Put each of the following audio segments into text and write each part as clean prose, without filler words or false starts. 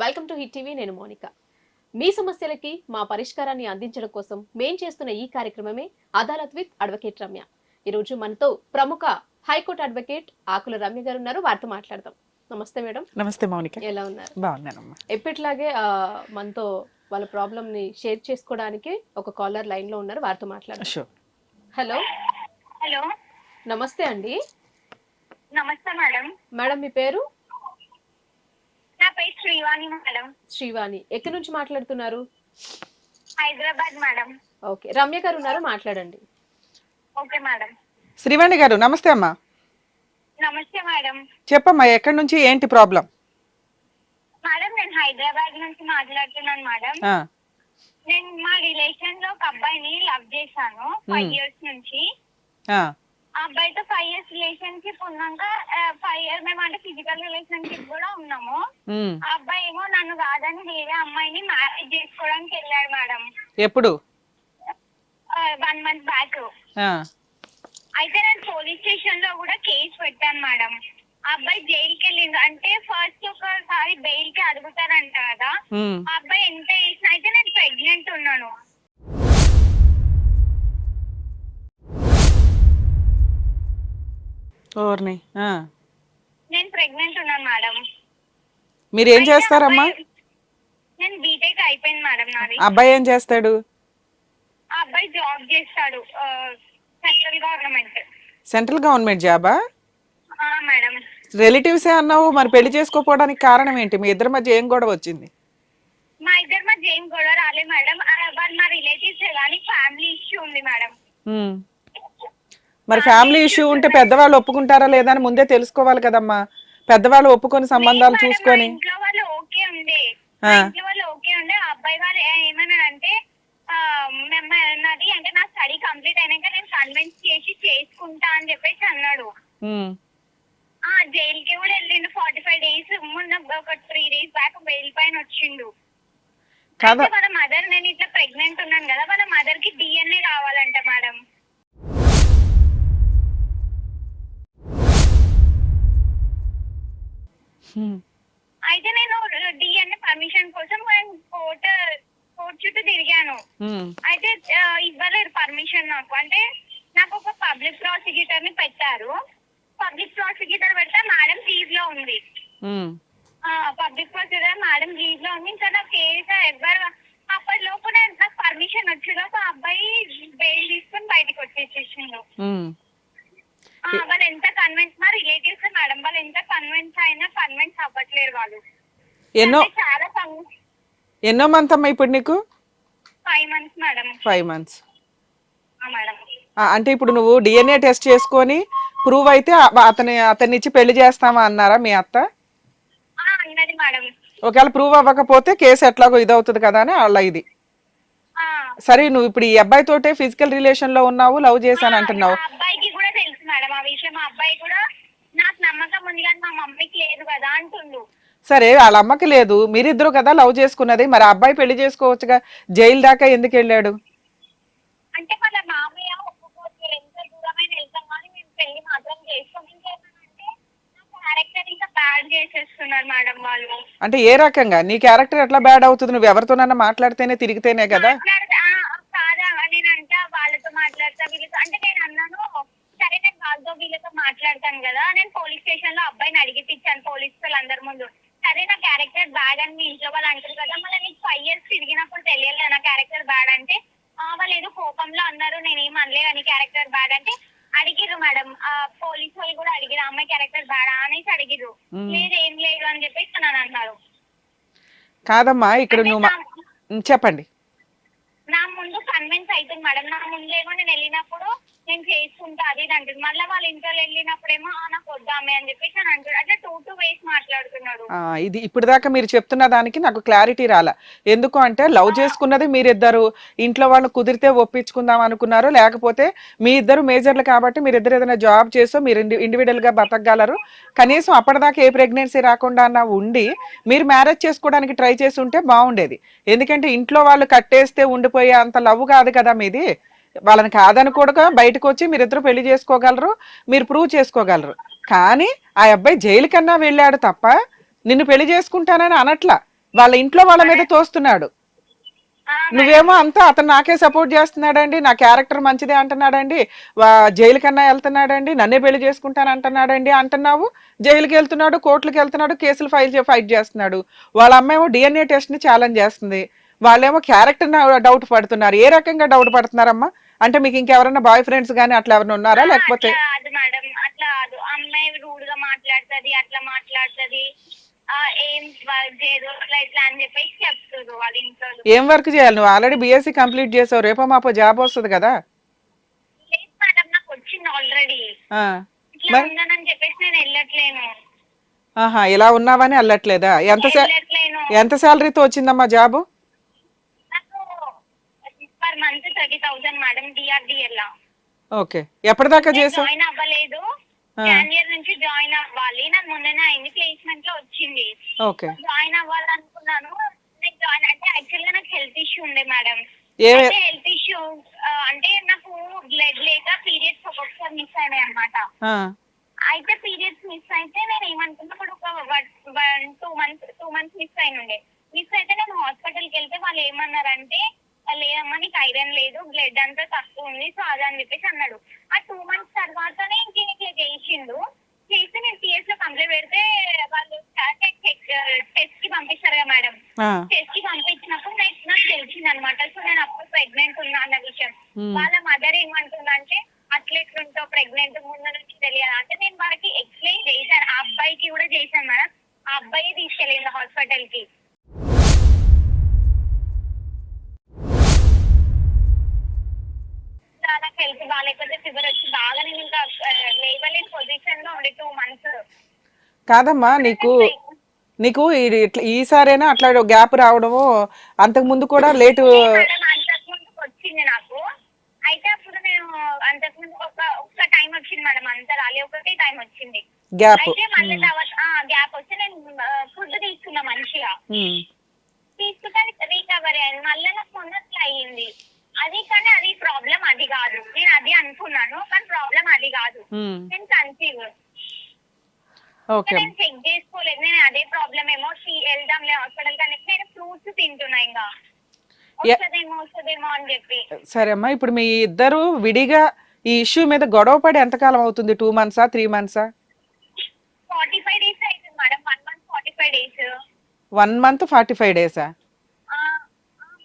Welcome to hit TV. నేను Monica. మీ సమస్యలకి మా పరిష్కారాన్ని అందించడం కోసం మేం చేస్తున్న ఈ కార్యక్రమమే అదాలత్ విత్ అడ్వకేట్ రమ్య. ఈరోజు మనతో ప్రముఖ హైకోర్టు అడ్వకేట్ ఆకుల రమ్య గారు ఉన్నారు. వారితో మాట్లాడదాం. నమస్తే మేడం. నమస్తే మౌనిక. ఎలా ఉన్నారు? బాగున్నానమ్మా. ఎప్పటిలాగే మనతో వాళ్ళ ప్రాబ్లమ్ ని షేర్ చేసుకోవడానికి ఒక కాలర్ లైన్ లో ఉన్నారు. వారితో మాట్లాడదాం. హలో. హలో, నమస్తే అండి. నమస్తే మేడం. మేడం మీ పేరు? నా పేరు శ్రీవాణి మేడం. శ్రీవాణి. ఎక్కడి నుంచి మాట్లాడుతున్నారు? హైదరాబాద్ మేడం. ఓకే, రమ్య గారు ఉన్నారు, మాట్లాడండి. Okay madam. శ్రీవాణి గారు నమస్తే అమ్మా. నమస్తే మేడం. చెప్పమ్మా, ఎక్కడి నుంచి ఏంటి ప్రాబ్లం? మేడం నేను హైదరాబాద్ నుంచి మాట్లాడుతున్నాను మేడం. నేను మా రిలేషన్ లో ఒక అబ్బాయిని లవ్ చేశాను 5 years నుంచి. ఆ అబ్బాయితో 5 years రిలేషన్షిప్ ఉన్నాక 5 years మేము అంటే ఫిజికల్ రిలేషన్షిప్ కూడా ఉన్నాము. ఆ అబ్బాయి ఏమో నన్ను కాదని వేరే అమ్మాయిని మ్యారేజ్ చేసుకోవడానికి వెళ్ళాడు మేడం. ఎప్పుడు? 1 month బ్యాక్. అయితే నేను పోలీస్ స్టేషన్ లో కూడా కేసు పెట్టాను మేడం. ఆ అబ్బాయి జైలుకి వెళ్ళింది. అంటే ఫస్ట్ ఒకసారి బెయిల్ కి అడుగుతారంట కదా, ఆ అబ్బాయి ఎంత చేసిన. అయితే నేను ప్రెగ్నెంట్ ఉన్నాను. నేను ప్రెగ్నెంట్ ఉన్నాను మేడం. మీరు ఏం చేస్తారమ్మా? నేను బీటెక్ అయిపోయింది మేడం నాది. అబ్బాయి ఏం చేస్తాడు? ఆ అబ్బాయి జాబ్ చేస్తాడు, సెంట్రల్ గవర్నమెంట్. సెంట్రల్ గవర్నమెంట్ జాబా? మేడం. రిలేటివ్సే అన్నావు, మరి పెళ్లి చేసుకోపోవడానికి కారణం ఏంటి? మీ ఇద్దరి మధ్య ఏం గొడవ వచ్చింది? మా ఇద్దరి మధ్య ఏం గొడవ రాలే మేడం. వాళ్ళు మా రిలేటివ్స్ కానీ ఫ్యామిలీ ఇష్యూ ఉంది మేడం. మరి ఫ్యామిలీ ఇష్యూ ఉంటే పెద్దవాళ్ళు ఒప్పుకుంటారా లేదా అని ముందే తెలుసుకోవాలి కదమ్మా. పెద్దవాళ్ళు ఒప్పుకొని సంబంధాలు చూసుకొని. ఇంట్లో వాళ్ళు ఓకే ఉండే, ఇంట్లో వాళ్ళు ఓకే ఉండే. ఆ అబ్బాయి వాళ్ళు ఏమన్నాడంటే నాది అంటే నా స్టడీ కంప్లీట్ అయినాక నేను కన్విన్స్ చేసి చేసుకుంటా అని చెప్పేసి అన్నాడు. జైలుకి కూడా వెళ్ళిండు 45 days. మొన్న ఒక 3 days బ్యాక్ బెయిల్ పైన వచ్చిండు. వాళ్ళ మదర్, నేను ఇట్లా ప్రెగ్నెంట్ ఉన్నాను కదా, వాళ్ళ మదర్ కి DNA కావాలంట మేడం. అయితే నేను DNA పర్మిషన్ కోసం కోర్ట్ చుట్టూ తిరిగాను. అయితే ఇవ్వలేదు పర్మిషన్ నాకు. అంటే నాకు ఒక పబ్లిక్ ప్రాసిక్యూటర్ ని పెట్టారు. పబ్లిక్ ప్రాసిక్యూటర్ పెడితే మేడం లీవ్ లో ఉంది. పబ్లిక్ ప్రాసిక్యూటర్ మేడం లీవ్ లో ఉంది. ఇంకా నా కేసు ఎవరు అప్పటిలోపు నాకు పర్మిషన్ వచ్చేలోపు ఆ అబ్బాయి బెయిల్ తీసుకుని బయటకు వచ్చేసేసిండు. వాళ్ళు ఎంత కన్విన్స్, మా రిలేటివ్స్ మేడం, వాళ్ళు ఎంత కన్విన్స్ అయినా కన్విన్స్ అవ్వట్లేరు వాళ్ళు. చాలా ఎన్నో మంత్ అమ్మా ఇప్పుడు నీకు? 5 months మేడం. 5 months madam. అంటే ఇప్పుడు నువ్వు DNA టెస్ట్ చేసుకొని ప్రూవ్ అయితే అతన్ని ఇచ్చి పెళ్లి చేస్తామా అన్నారా మీ అత్త? అన్నది మేడం. ఒకవేళ ప్రూవ్ అవ్వకపోతే కేసు ఎట్లాగో ఇదవుతుంది కదా అని వాళ్ళ ఇది. సరే, నువ్వు ఇప్పుడు ఈ అబ్బాయి తోటే ఫిజికల్ రిలేషన్ లో ఉన్నావు, లవ్ చేశాను అంటున్నావు. అబ్బాయికి కూడా తెలుసు మేడం ఆ విషయం. ఆ అబ్బాయి కూడా నాకు నమ్మకం ఉంది కానీ మా మమ్మీకి లేదు కదా అంటుండు. సరే, వాళ్ళ అమ్మకి లేదు, మీరిద్దరు కదా లవ్ చేసుకున్నది. మరి అబ్బాయి పెళ్లి చేసుకోవచ్చుగా, జైలు దాకా ఎందుకు వెళ్ళాడు? అంటే వాళ్ళ మామయ్య ఒప్పుకోవచ్చు, ఎంత దూరమైన వెళ్తాం కానీ మేము పెళ్లి మాత్రం చేసుకోం. ఇంకేమంటే నా క్యారెక్టర్ ఇంకా బ్యాడ్ చేసేస్తున్నారు మేడం వాళ్ళు. అంటే ఏ రకంగా నీ క్యారెక్టర్ ఎట్లా బ్యాడ్ అవుతుంది? నువ్వు ఎవరితోనన్నా మాట్లాడితేనే తిరిగితేనే కదా. కాదా, నేనంటే వాళ్ళతో మాట్లాడతా, వీళ్ళతో అంటే నేను అన్నాను సరే నేను వాళ్ళతో వీళ్ళతో మాట్లాడతాను కదా. నేను పోలీస్ స్టేషన్ లో అబ్బాయిని అడిగిపించాను పోలీసు వాళ్ళందరి ముందు. సరే నా క్యారెక్టర్ బ్యాడ్ అని మీ ఇంట్లో వాళ్ళు అంటారు కదా, మళ్ళీ నీకు 5 years తిరిగినప్పుడు తెలియలేదు నా క్యారెక్టర్ బ్యాడ్ అంటే. వాళ్ళు ఏదో కోపంలో అన్నారు, నేనేం అనలేదు అని క్యారెక్టర్ బ్యాడ్ అంటే. అడిగిరు మేడం, పోలీసు వాళ్ళు కూడా అడిగిరు అమ్మాయి క్యారెక్టర్ బ్యాడ్ అనేసి అడిగిరు. లేదు ఏం లేదు అని చెప్పేసి నన్ను అన్నారు. కాదమ్మా, ఇక్కడ నువ్వు చెప్పండి. నా ముందు కన్విన్స్ అవుతుంది మేడం. నా ముందేమో నేను వెళ్ళినప్పుడు నేను చేసుకుంటా అది ఇది అంటుంది. మళ్ళీ వాళ్ళ ఇంట్లో వెళ్ళినప్పుడేమో నాకు వద్దామే అని చెప్పేసి అని అంటాడు. అట్లా 2 ways మాట్లాడుతున్నాడు. ఇది ఇప్పుడు దాకా మీరు చెప్తున్న దానికి నాకు క్లారిటీ రాలా. ఎందుకు అంటే లవ్ చేసుకున్నది మీరిద్దరు, ఇంట్లో వాళ్ళు కుదిరితే ఒప్పించుకుందాం అనుకున్నారు, లేకపోతే మీ ఇద్దరు మేజర్లు కాబట్టి మీరిద్దరు ఏదైనా జాబ్ చేసో మీరు ఇండివిడువల్ గా బతకగలరు, కనీసం అప్పటిదాకా ఏ ప్రెగ్నెన్సీ రాకుండా అన్న ఉండి మీరు మ్యారేజ్ చేసుకోవడానికి ట్రై చేసి ఉంటే బాగుండేది. ఎందుకంటే ఇంట్లో వాళ్ళు కట్టేస్తే ఉండిపోయే అంత లవ్ కాదు కదా మీది. వాళ్ళని కాదనుకోడుగా బయటకు వచ్చి మీరిద్దరు పెళ్లి చేసుకోగలరు, మీరు ప్రూవ్ చేసుకోగలరు. కానీ ఆ అబ్బాయి జైలు కన్నా వెళ్ళాడు తప్ప నిన్ను పెళ్లి చేసుకుంటానని అనట్లా. వాళ్ళ ఇంట్లో వాళ్ళ మీద తోస్తున్నాడు. మేడం. నువ్వేమో అంతా అతను నాకే సపోర్ట్ చేస్తున్నాడండి, నా క్యారెక్టర్ మంచిదే అంటున్నాడండి, జైలు కన్నా వెళ్తున్నాడండి, నన్నే పెళ్లి చేసుకుంటాను అంటున్నాడండి అంటున్నావు. జైలుకి వెళ్తున్నాడు, కోర్టులకు వెళ్తున్నాడు, కేసులు ఫైట్ చేస్తున్నాడు. వాళ్ళ అమ్మేమో డిఎన్ఏ టెస్ట్ ని ఛాలెంజ్ చేస్తుంది. వాళ్ళేమో క్యారెక్టర్ డౌట్ పడుతున్నారు. ఏ రకంగా డౌట్ పడుతున్నారమ్మా? అంటే మీకు ఇంకెవరన్నా బాయ్ ఫ్రెండ్స్ గానీ అట్లా ఎవరైనా ఉన్నారా, లేకపోతే? అట్లా కాదు మేడం, అట్లా కాదు. అమ్మాయి రూడ్ గా మాట్లాడుతుంది, అట్లా మాట్లాడుతుంది, ఏం వర్క్ చేయదు అట్లా ఇట్లా అని చెప్పేసి చెప్తారు వాళ్ళ ఇంట్లో. ఏం వర్క్ చేయాలి? నువ్వు ఆల్రెడీ బీఎస్సీ కంప్లీట్ చేసావు, రేపో మాపో జాబ్ వస్తుంది కదా. లేదు మేడం, నాకు వచ్చింది ఆల్రెడీ. ఆ, ఇట్లా ఉందని చెప్పేసి నేను వెళ్ళట్లేను. ఆహా, ఇలా ఉన్నావని వెళ్ళట్లేదా? వెళ్ళట్లేను. ఎంత శాలరీతో వచ్చిందమ్మా జాబు? నాకు పర్ మంత్ 30,000 మేడం, డిఆర్డిఎల్ లా. ఓకే, ఎప్పటిదాకా చేసావు? జాయిన్ అవ్వలేదు, జనవరి నుంచి జాయిన్ అవ్వాలి. నాకు మొన్ననే అయింది, ప్లేస్మెంట్ లో వచ్చింది. ఓకే, జాయిన్ అవ్వాలనుకున్నాను. నేను జాయిన్ అంటే యాక్చువల్ గా నాకు హెల్త్ ఇష్యూ ఉండే మేడం. ఏ అయితే హెల్త్ ఇష్యూ అంటే నాకు బ్లడ్ లేక పీరియడ్స్ ఒక్కొక్కసారి మిస్ అయినాయి అనమాట. ఆ, అయితే పీరియడ్స్ మిస్ అయితే నేను ఏమనుకున్నా, ఇప్పుడు ఒక 2 months మిస్ అయినుండే. మిస్ అయితే నేను హాస్పిటల్కి వెళ్తే వాళ్ళు ఏమన్నారంటే, లేదమ్మా నీకు ఐరన్ లేదు, బ్లడ్ అంతా తక్కువ ఉంది, సో అదని చెప్పేసి అన్నాడు. ఆ 2 months తర్వాతనే ఇంక చేసిండు. చేస్తే నేను పిఎస్ లో కంప్లైంట్ పెడితే వాళ్ళు టెస్ట్ కి పంపిస్తారు కదా మేడం. ఆ, టెస్ట్ కి పంపించినప్పుడు నాకు తెలిసింది అనమాట. సో నేను అప్పుడు ప్రెగ్నెంట్ ఉన్నా అన్న విషయం. వాళ్ళ మదర్ ఏమంటుందంటే, అట్లెట్లుంటో ప్రెగ్నెంట్ ముందు నుంచి తెలియదు అంటే. నేను వాళ్ళకి ఎక్స్ప్లెయిన్ చేశాను, ఆ అబ్బాయికి కూడా చేశాను మేడం. ఆ అబ్బాయి తీసుకెళ్ళింది హాస్పిటల్ కి. నాకు హెల్త్ బాగాలేకపోతే ఫీవర్ వచ్చి బాగా నేను ఇంకా లేవలేని పొజిషన్ లో ఉండే 2 months. కాదమ్మా, నీకు ఇట్లా ఈసారైనా అట్లా గ్యాప్ రావడము, అంతకు ముందు కూడా లేటు? అంతకు ముందుకు వచ్చింది నాకు. అయితే అప్పుడు నేను అంతకు ముందు ఒక్క టైం వచ్చింది మేడం, అంత రాలే, ఒకటే టైం వచ్చింది గ్యాప్. అయితే మళ్ళీ తర్వాత గ్యాప్ వస్తే నేను ఫుడ్ తీసుకున్నా మంచిగా. తీసుకుంటే రికవరీ అయింది. మళ్ళీ నాకు మొన్నట్లు అయ్యింది అది. కానీ అది ప్రాబ్లం అది కాదు, నేను అది అనుకున్నాను, కానీ ప్రాబ్లం అది కాదు. నేను కన్సీవ్. నేను చెక్ చేసుకోలేదు, నేను అదే ప్రాబ్లం ఏమో వెళ్దాంలే హాస్పిటల్ కానీ నేను ఫ్రూట్స్ తింటున్నా ఇంకా వస్తుందేమో అని చెప్పి. సరే అమ్మా, ఇప్పుడు మీ ఇద్దరు విడిగా ఈ ఇష్యూ మీద గొడవ పడి ఎంతకాలం అవుతుంది? 2 months 3 months? 45 days అవుతుంది madam. 1 month 45 days. 1 month 45 days?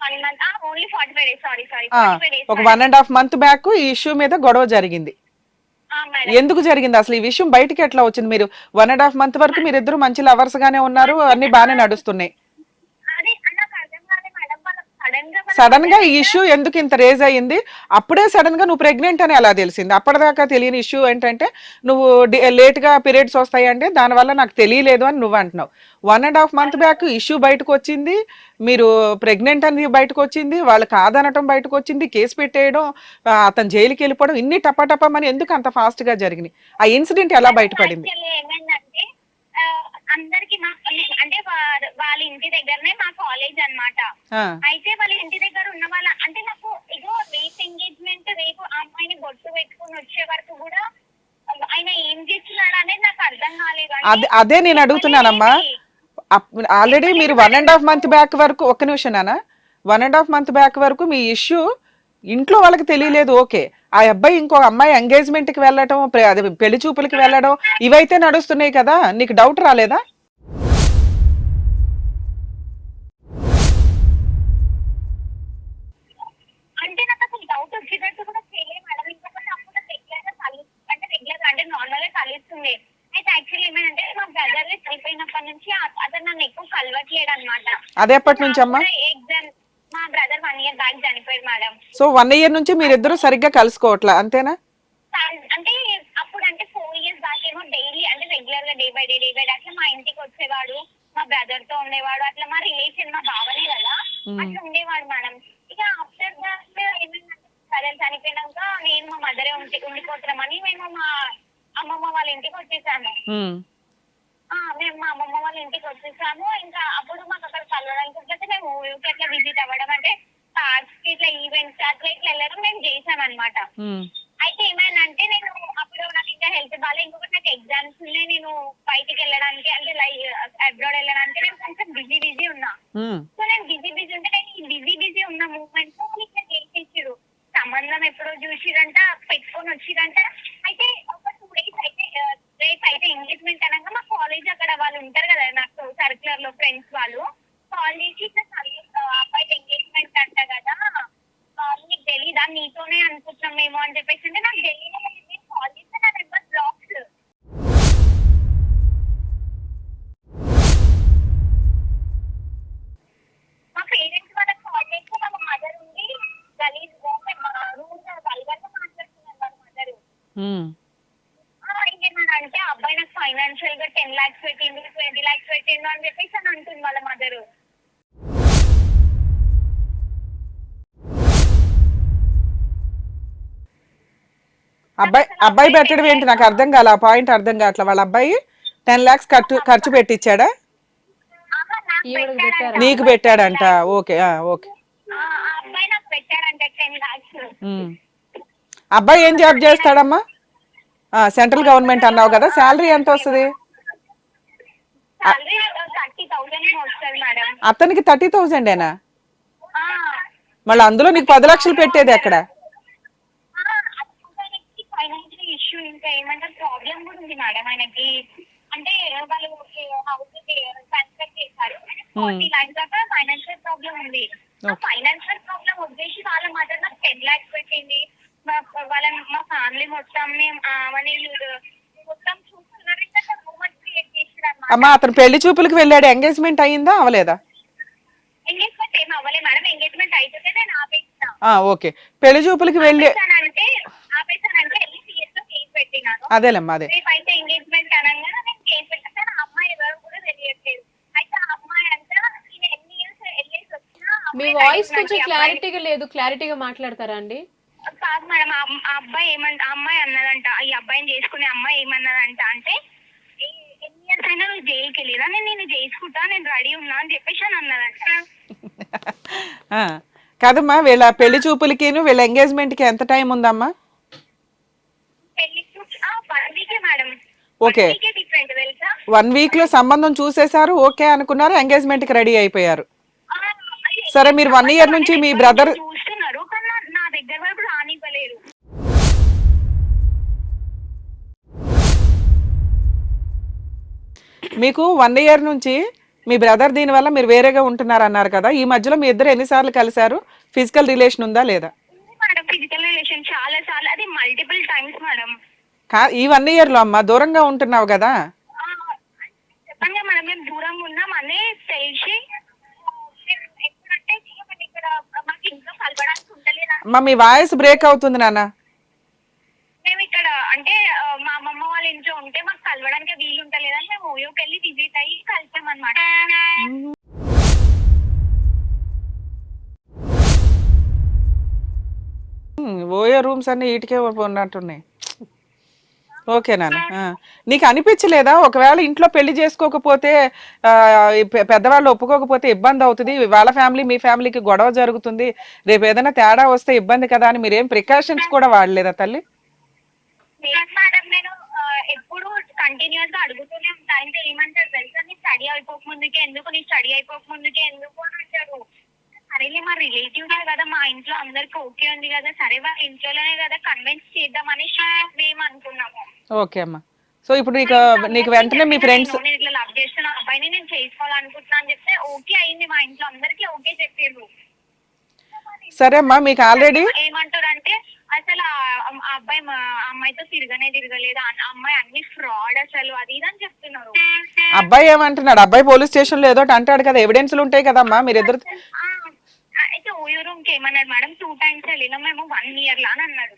1 month only 45 days. Sorry 45 days. ఒక 1.5 month బ్యాక్ ఈ ఇష్యూ మీద గొడవ జరిగింది. ఎందుకు జరిగింది అసలు? ఈ విషయం బయటికి ఎట్లా వచ్చింది? మీరు 1.5 month వరకు మీరిద్దరు మంచి లవర్స్ గానే ఉన్నారు, అన్ని బాగానే నడుస్తున్నాయి. సడన్ గా ఈ ఇష్యూ ఎందుకు ఇంత రేజ్ అయ్యింది? అప్పుడే సడన్ గా నువ్వు ప్రెగ్నెంట్ అని ఎలా తెలిసింది? అప్పటిదాకా తెలియని ఇష్యూ ఏంటంటే, నువ్వు లేట్ గా పీరియడ్స్ వస్తాయి అంటే దానివల్ల నాకు తెలియలేదు అని నువ్వు అంటున్నావు. 1.5 month బ్యాక్ ఇష్యూ బయటకు వచ్చింది, మీరు ప్రెగ్నెంట్ అని బయటకు వచ్చింది, వాళ్ళు కాదనటం బయటకు వచ్చింది, కేసు పెట్టేయడం, అతను జైలుకి వెళ్ళిపోవడం, ఇన్ని టపటపమని ఎందుకు అంత ఫాస్ట్ గా జరిగినాయి? ఆ ఇన్సిడెంట్ ఎలా బయటపడింది? అందరికి అంటే వాళ్ళ ఇంటి దగ్గరనే మా కాలేజ్ అన్నమాట. అయితే వాళ్ళ ఇంటి దగ్గర ఉన్న వాళ్ళ అంటే నాకు ఇగో రేపు ఎంగేజ్మెంట్, రేపు ఆ అమ్మాయిని బొట్టు పెట్టుకుని వచ్చే వరకు కూడా ఆయన ఏం చేస్తున్నాడు అనేది నాకు అర్థం కాలేదు. అదే నేను అడుగుతున్నానమ్మా. ఆల్రెడీ మీరు 1.5 month బ్యాక్ వరకు, ఒక్క నిమిషం నాన్న, 1.5 month బ్యాక్ వరకు మీ ఇష్యూ ఇంట్లో వాళ్ళకి తెలియలేదు. ఓకే, ఆ అబ్బాయి ఇంకో అమ్మాయి ఎంగేజ్మెంట్ కి వెళ్ళడం, పెళ్లి చూపులకి వెళ్ళడం, ఇవైతే నడుస్తున్నాయి కదా, నీకు డౌట్ రాలేదా? అంటే నాకు అసలు డౌట్ వచ్చేటట్టు కూడా చేయలేదు మేడం. ఇంకొకటి అప్పుడు రెగ్యులర్ అంటే నార్మల్ గా కలుస్తుంది. అయితే యాక్చువల్లీ ఏమైందంటే మా బ్రదర్ చనిపోయినప్పటి నుంచి అతను నన్ను ఎక్కువ కలవట్లేడు అనమాట. అదే ఎప్పటి నుంచి అమ్మా? ఎగ్జామ్ మా బ్రదర్ 1 year బ్యాక్ చనిపోయాడు మేడం. సో 1 year నుంచి మీరిద్దరు సరిగ్గా కలుసుకోవట్లా, అంతేనా? అంటే అప్పుడు అంటే 4 years బ్యాక్ ఏమో డైలీ అంటే రెగ్యులర్ గా డే బై డే అట్లా మా ఇంటికి వచ్చేవాడు, మా బ్రదర్ తో ఉండేవాడు, అట్లా మా రిలేషన్ మా బావనే కదా, అట్లా ఉండేవాడు మేడం. ఇక ఆఫ్టర్ దాట్ ఏమైందంటే బ్రదర్ చనిపోయినాక నేను మా మదరే ఉండిపోతున్నామని మేము మా అమ్మమ్మ వాళ్ళ ఇంటికి వచ్చేసాము. మేము మా అమ్మమ్మ వాళ్ళ ఇంటికి వచ్చేసాము. ఇంకా అప్పుడు మాకు అక్కడ కలవడానికి మేము ఊరికి అట్లా విజిట్ అవ్వడం, అంటే పార్క్స్ కి ఇట్లా ఈవెంట్స్ అట్లా ఇట్లా వెళ్ళడం మేము చేసామన్నమాట. అయితే ఏమైందంటే నేను అప్పుడు నాకు ఇంకా హెల్త్ బాగా, ఇంకొకటి నాకు ఎగ్జామ్స్ ఉన్నాయి, నేను బయటికి వెళ్ళడానికి అంటే అబ్రాడ్ వెళ్ళడానికి నేను కొంచెం బిజీ ఉన్నా. ఉమ్, సో నేను బిజీ ఉంటే నేను ఈ బిజీ ఉన్న మూమెంట్ లో ఇట్లా చేసేసారు. సంబంధం ఎప్పుడో చూసిరంట, పెట్టుకొని వచ్చిరంట. అయితే ఒక 2 days అయితే రేపు అయితే ఎంగేజ్మెంట్ అనగా మా కాలేజ్ అక్కడ వాళ్ళు ఉంటారు కదా నాకు సర్క్యులర్ లో ఫ్రెండ్స్ వాళ్ళు కాల్ చేసి ఇట్లా అబ్బాయి ఎంగేజ్మెంట్ అంట కదా, నీకు తెలీదా, నీతోనే అనుకుంటున్నాం మేము అని చెప్పేసి అంటే నాకు తెలియదు. నేను కాల్ చేస్తే నా నెంబర్ బ్లాక్స్. మా పేరెంట్స్ వాళ్ళకి కాల్ చేస్తే వాళ్ళ మదర్ ఉండి గలీజ్ రూమ్ వల్గర్గా మాట్లాడుతున్నారు వాళ్ళ మదర్. ఉమ్. ఇంకేమనంటే అబ్బాయి నాకు ఫైనాన్షియల్ గా 10 lakhs పెట్టిండు, 20 lakhs పెట్టిండు అని చెప్పేసి అని అంటుంది వాళ్ళ మదర్. అబ్బాయి పెట్టడం ఏంటి నాకు అర్థం కాల, ఆ పాయింట్ అర్థం కావట్లే. వాళ్ళ అబ్బాయి 10 lakhs ఖర్చు పెట్టించాడా? ఈవిడకి పెట్టారా? నీకు పెట్టాడంట. Okay okay. ఆ అబ్బాయి నాకు పెట్టాడంట 10 lakhs. ఉమ్. అబ్బాయి ఏం జాబ్ చేస్తాడమ్మా? సెంట్రల్ గవర్నమెంట్ అన్నావు కదా, శాలరీ ఎంత వస్తుంది? సాలరీ 30,000 వస్తుంది మేడం. అతనికి 30,000ఏనా? ఆ, మళ్ళీ అందులో నీకు 10 లక్షలు పెట్టేది ఎక్కడ? ఫైనాన్షియల్ ఇష్యూ ఇంకా ఏమంటారు ప్రాబ్లం కూడా ఉంది మేడం ఆయనకి. అంటే వాళ్ళు హౌస్ ట్రాన్స్ఫర్ చేశారు, 40 lakhs దాకా ఫైనాన్షియల్ ప్రాబ్లం ఉంది. ఆ ఫైనాన్షియల్ ప్రాబ్లం వదిలేసి వాళ్ళ మదర్ నాకు 10 lakhs పెట్టింది. మా ఫ్యామిలీ మొత్తం మొత్తం చూస్తున్నారు. ఇంకా మూమెంట్ క్రియేట్ చేసారు అన్నమాట. అమ్మా అతను పెళ్లి చూపులకు వెళ్ళాడు, ఎంగేజ్మెంట్ అయ్యిందా అవలేదా? ఎంగేజ్మెంట్ ఏం అవ్వలే మేడం. ఎంగేజ్మెంట్ అయితే నేను ఆపేసిన. ఓకే. పెళ్లి చూపులకి వెళ్ళి ఆపేసానంటే వెళ్ళి CS లో కేసు పెట్టినాను. అదేలేమ్మా అదే. రేపు అయితే ఎంగేజ్మెంట్ అనగానే నేను కేసు పెట్టాను. ఆ అమ్మాయి ఎవరు కూడా తెలియట్లేదు. అయితే ఆ అమ్మాయి అంతా నేను ఎన్ని ఇయర్స్ వెళ్ళేసి వచ్చినా మీ వాయిస్ కొంచెం క్లారిటీగా లేదు, క్లారిటీగా మాట్లాడతారా అండి? కాదు మేడం. ఆ అబ్బాయి ఆ అమ్మాయి అన్నదంట, ఈ అబ్బాయిని చేసుకునే అమ్మాయి ఏమన్నదంట అంటే ఎన్ని ఇయర్స్ అయినా నువ్వు జైలుకి వెళ్ళిరా, నేను చేసుకుంటా, నేను రెడీ ఉన్నా అని చెప్పేసి అని అన్నదంట. కాదమ్మా వీళ్ళ పెళ్లి చూపులకి వీళ్ళ ఎంగేజ్మెంట్ కి ఎంత టైం ఉందమ్మా? పెళ్లి 1 week మేడం. ఓకే. డిఫరెంట్ తెలుసా? 1 week లో సంబంధం చూసేశారు, ఓకే అనుకున్నారు, ఎంగేజ్మెంట్ కి రెడీ అయిపోయారు. సరే మీరు 1 year నుంచి మీ బ్రదర్ చూస్తున్నారు కానీ నా దగ్గర వరకు రానివ్వలేరు. మీకు 1 year నుంచి మీ బ్రదర్ దీని వల్ల మీరు వేరేగా ఉంటున్నారు అన్నారు కదా, ఈ మధ్యలో మీ ఇద్దరు ఎన్నిసార్లు కలిశారు? ఫిజికల్ రిలేషన్ ఉందా లేదా? మేడం ఫిజికల్ రిలేషన్ చాలా సార్లు, అది మల్టిపుల్ టైమ్స్ మేడం. ఈ 1 year లో అమ్మా దూరంగా ఉంటున్నావు కదా. చెప్పండి మేడం, మేము దూరంగా ఉన్నాం అనే తెలిసి ఎప్పుడంటే ఇక్కడ మాకు ఇంట్లో కలవడానికి ఉండలేదు. అమ్మా మీ వాయిస్ బ్రేక్ అవుతుంది నాన్న. మేము ఇక్కడ అంటే మా అమ్మమ్మ వాళ్ళ ఇంట్లో ఉంటే మాకు కలవడానికి వీలు ఉంటలేదని మేము ఊయోకి వెళ్ళి విజిట్ అయ్యి కలిసాం అనమాట. ఓయో రూమ్స్ అన్ని ఈటికే ఉన్నట్టున్నాయి. ఓకే నాన్న. నీకు అనిపించలేదా ఒకవేళ ఇంట్లో పెళ్లి చేసుకోకపోతే పెద్దవాళ్ళు ఒప్పుకోకపోతే ఇబ్బంది అవుతుంది, వాళ్ళ ఫ్యామిలీ మీ ఫ్యామిలీకి గొడవ జరుగుతుంది, రేపు ఏదైనా తేడా వస్తే ఇబ్బంది కదా అని మీరేం ప్రికాషన్స్ కూడా వాడలేదా తల్లి? మేడం నేను ఎప్పుడు కంటిన్యూస్ గా అడుగుతూనే ఉంటా. అంటే ఏమంటారు తెలుసా, నీ స్టడీ అయిపోకముందుకే ఎందుకు అని అంటారు. సరేలే మా రిలేటివ్స్ కదా, మా ఇంట్లో అందరికి ఓకే ఉంది కదా, సరే వాళ్ళ ఇంట్లోనే కదా కన్విన్స్ చేద్దాం అనేసి మేము అనుకున్నాము. ఓకే అమ్మా. సో ఇప్పుడు నీకు వెంటనే మీ ఫ్రెండ్స్ నేను ఇట్లా లవ్ చేస్తున్న అబ్బాయిని నేను చేసుకోవాలనుకుంటున్నా అని చెప్తే ఓకే అయింది. మా ఇంట్లో అందరికి ఓకే చెప్పారు. సరే అమ్మా మీకు ఆల్రెడీ ఏమంటారు అంటే అసలు ఆ అబ్బాయి అమ్మాయితో తిరగలేదు, అమ్మాయి అన్ని ఫ్రాడ్ అసలు అది ఇది అని చెప్తున్నారు. అబ్బాయి ఏమంటున్నాడు? అబ్బాయి పోలీస్ స్టేషన్ లో ఏదో అంటాడు కదా, ఎవిడెన్స్లు ఉంటాయి కదమ్మా మీరిద్దరు. అయితే ఓయో రూమ్ కి ఏమన్నాడు మేడం, 2 times వెళ్ళినాం మేము 1 year లా అని అన్నాడు.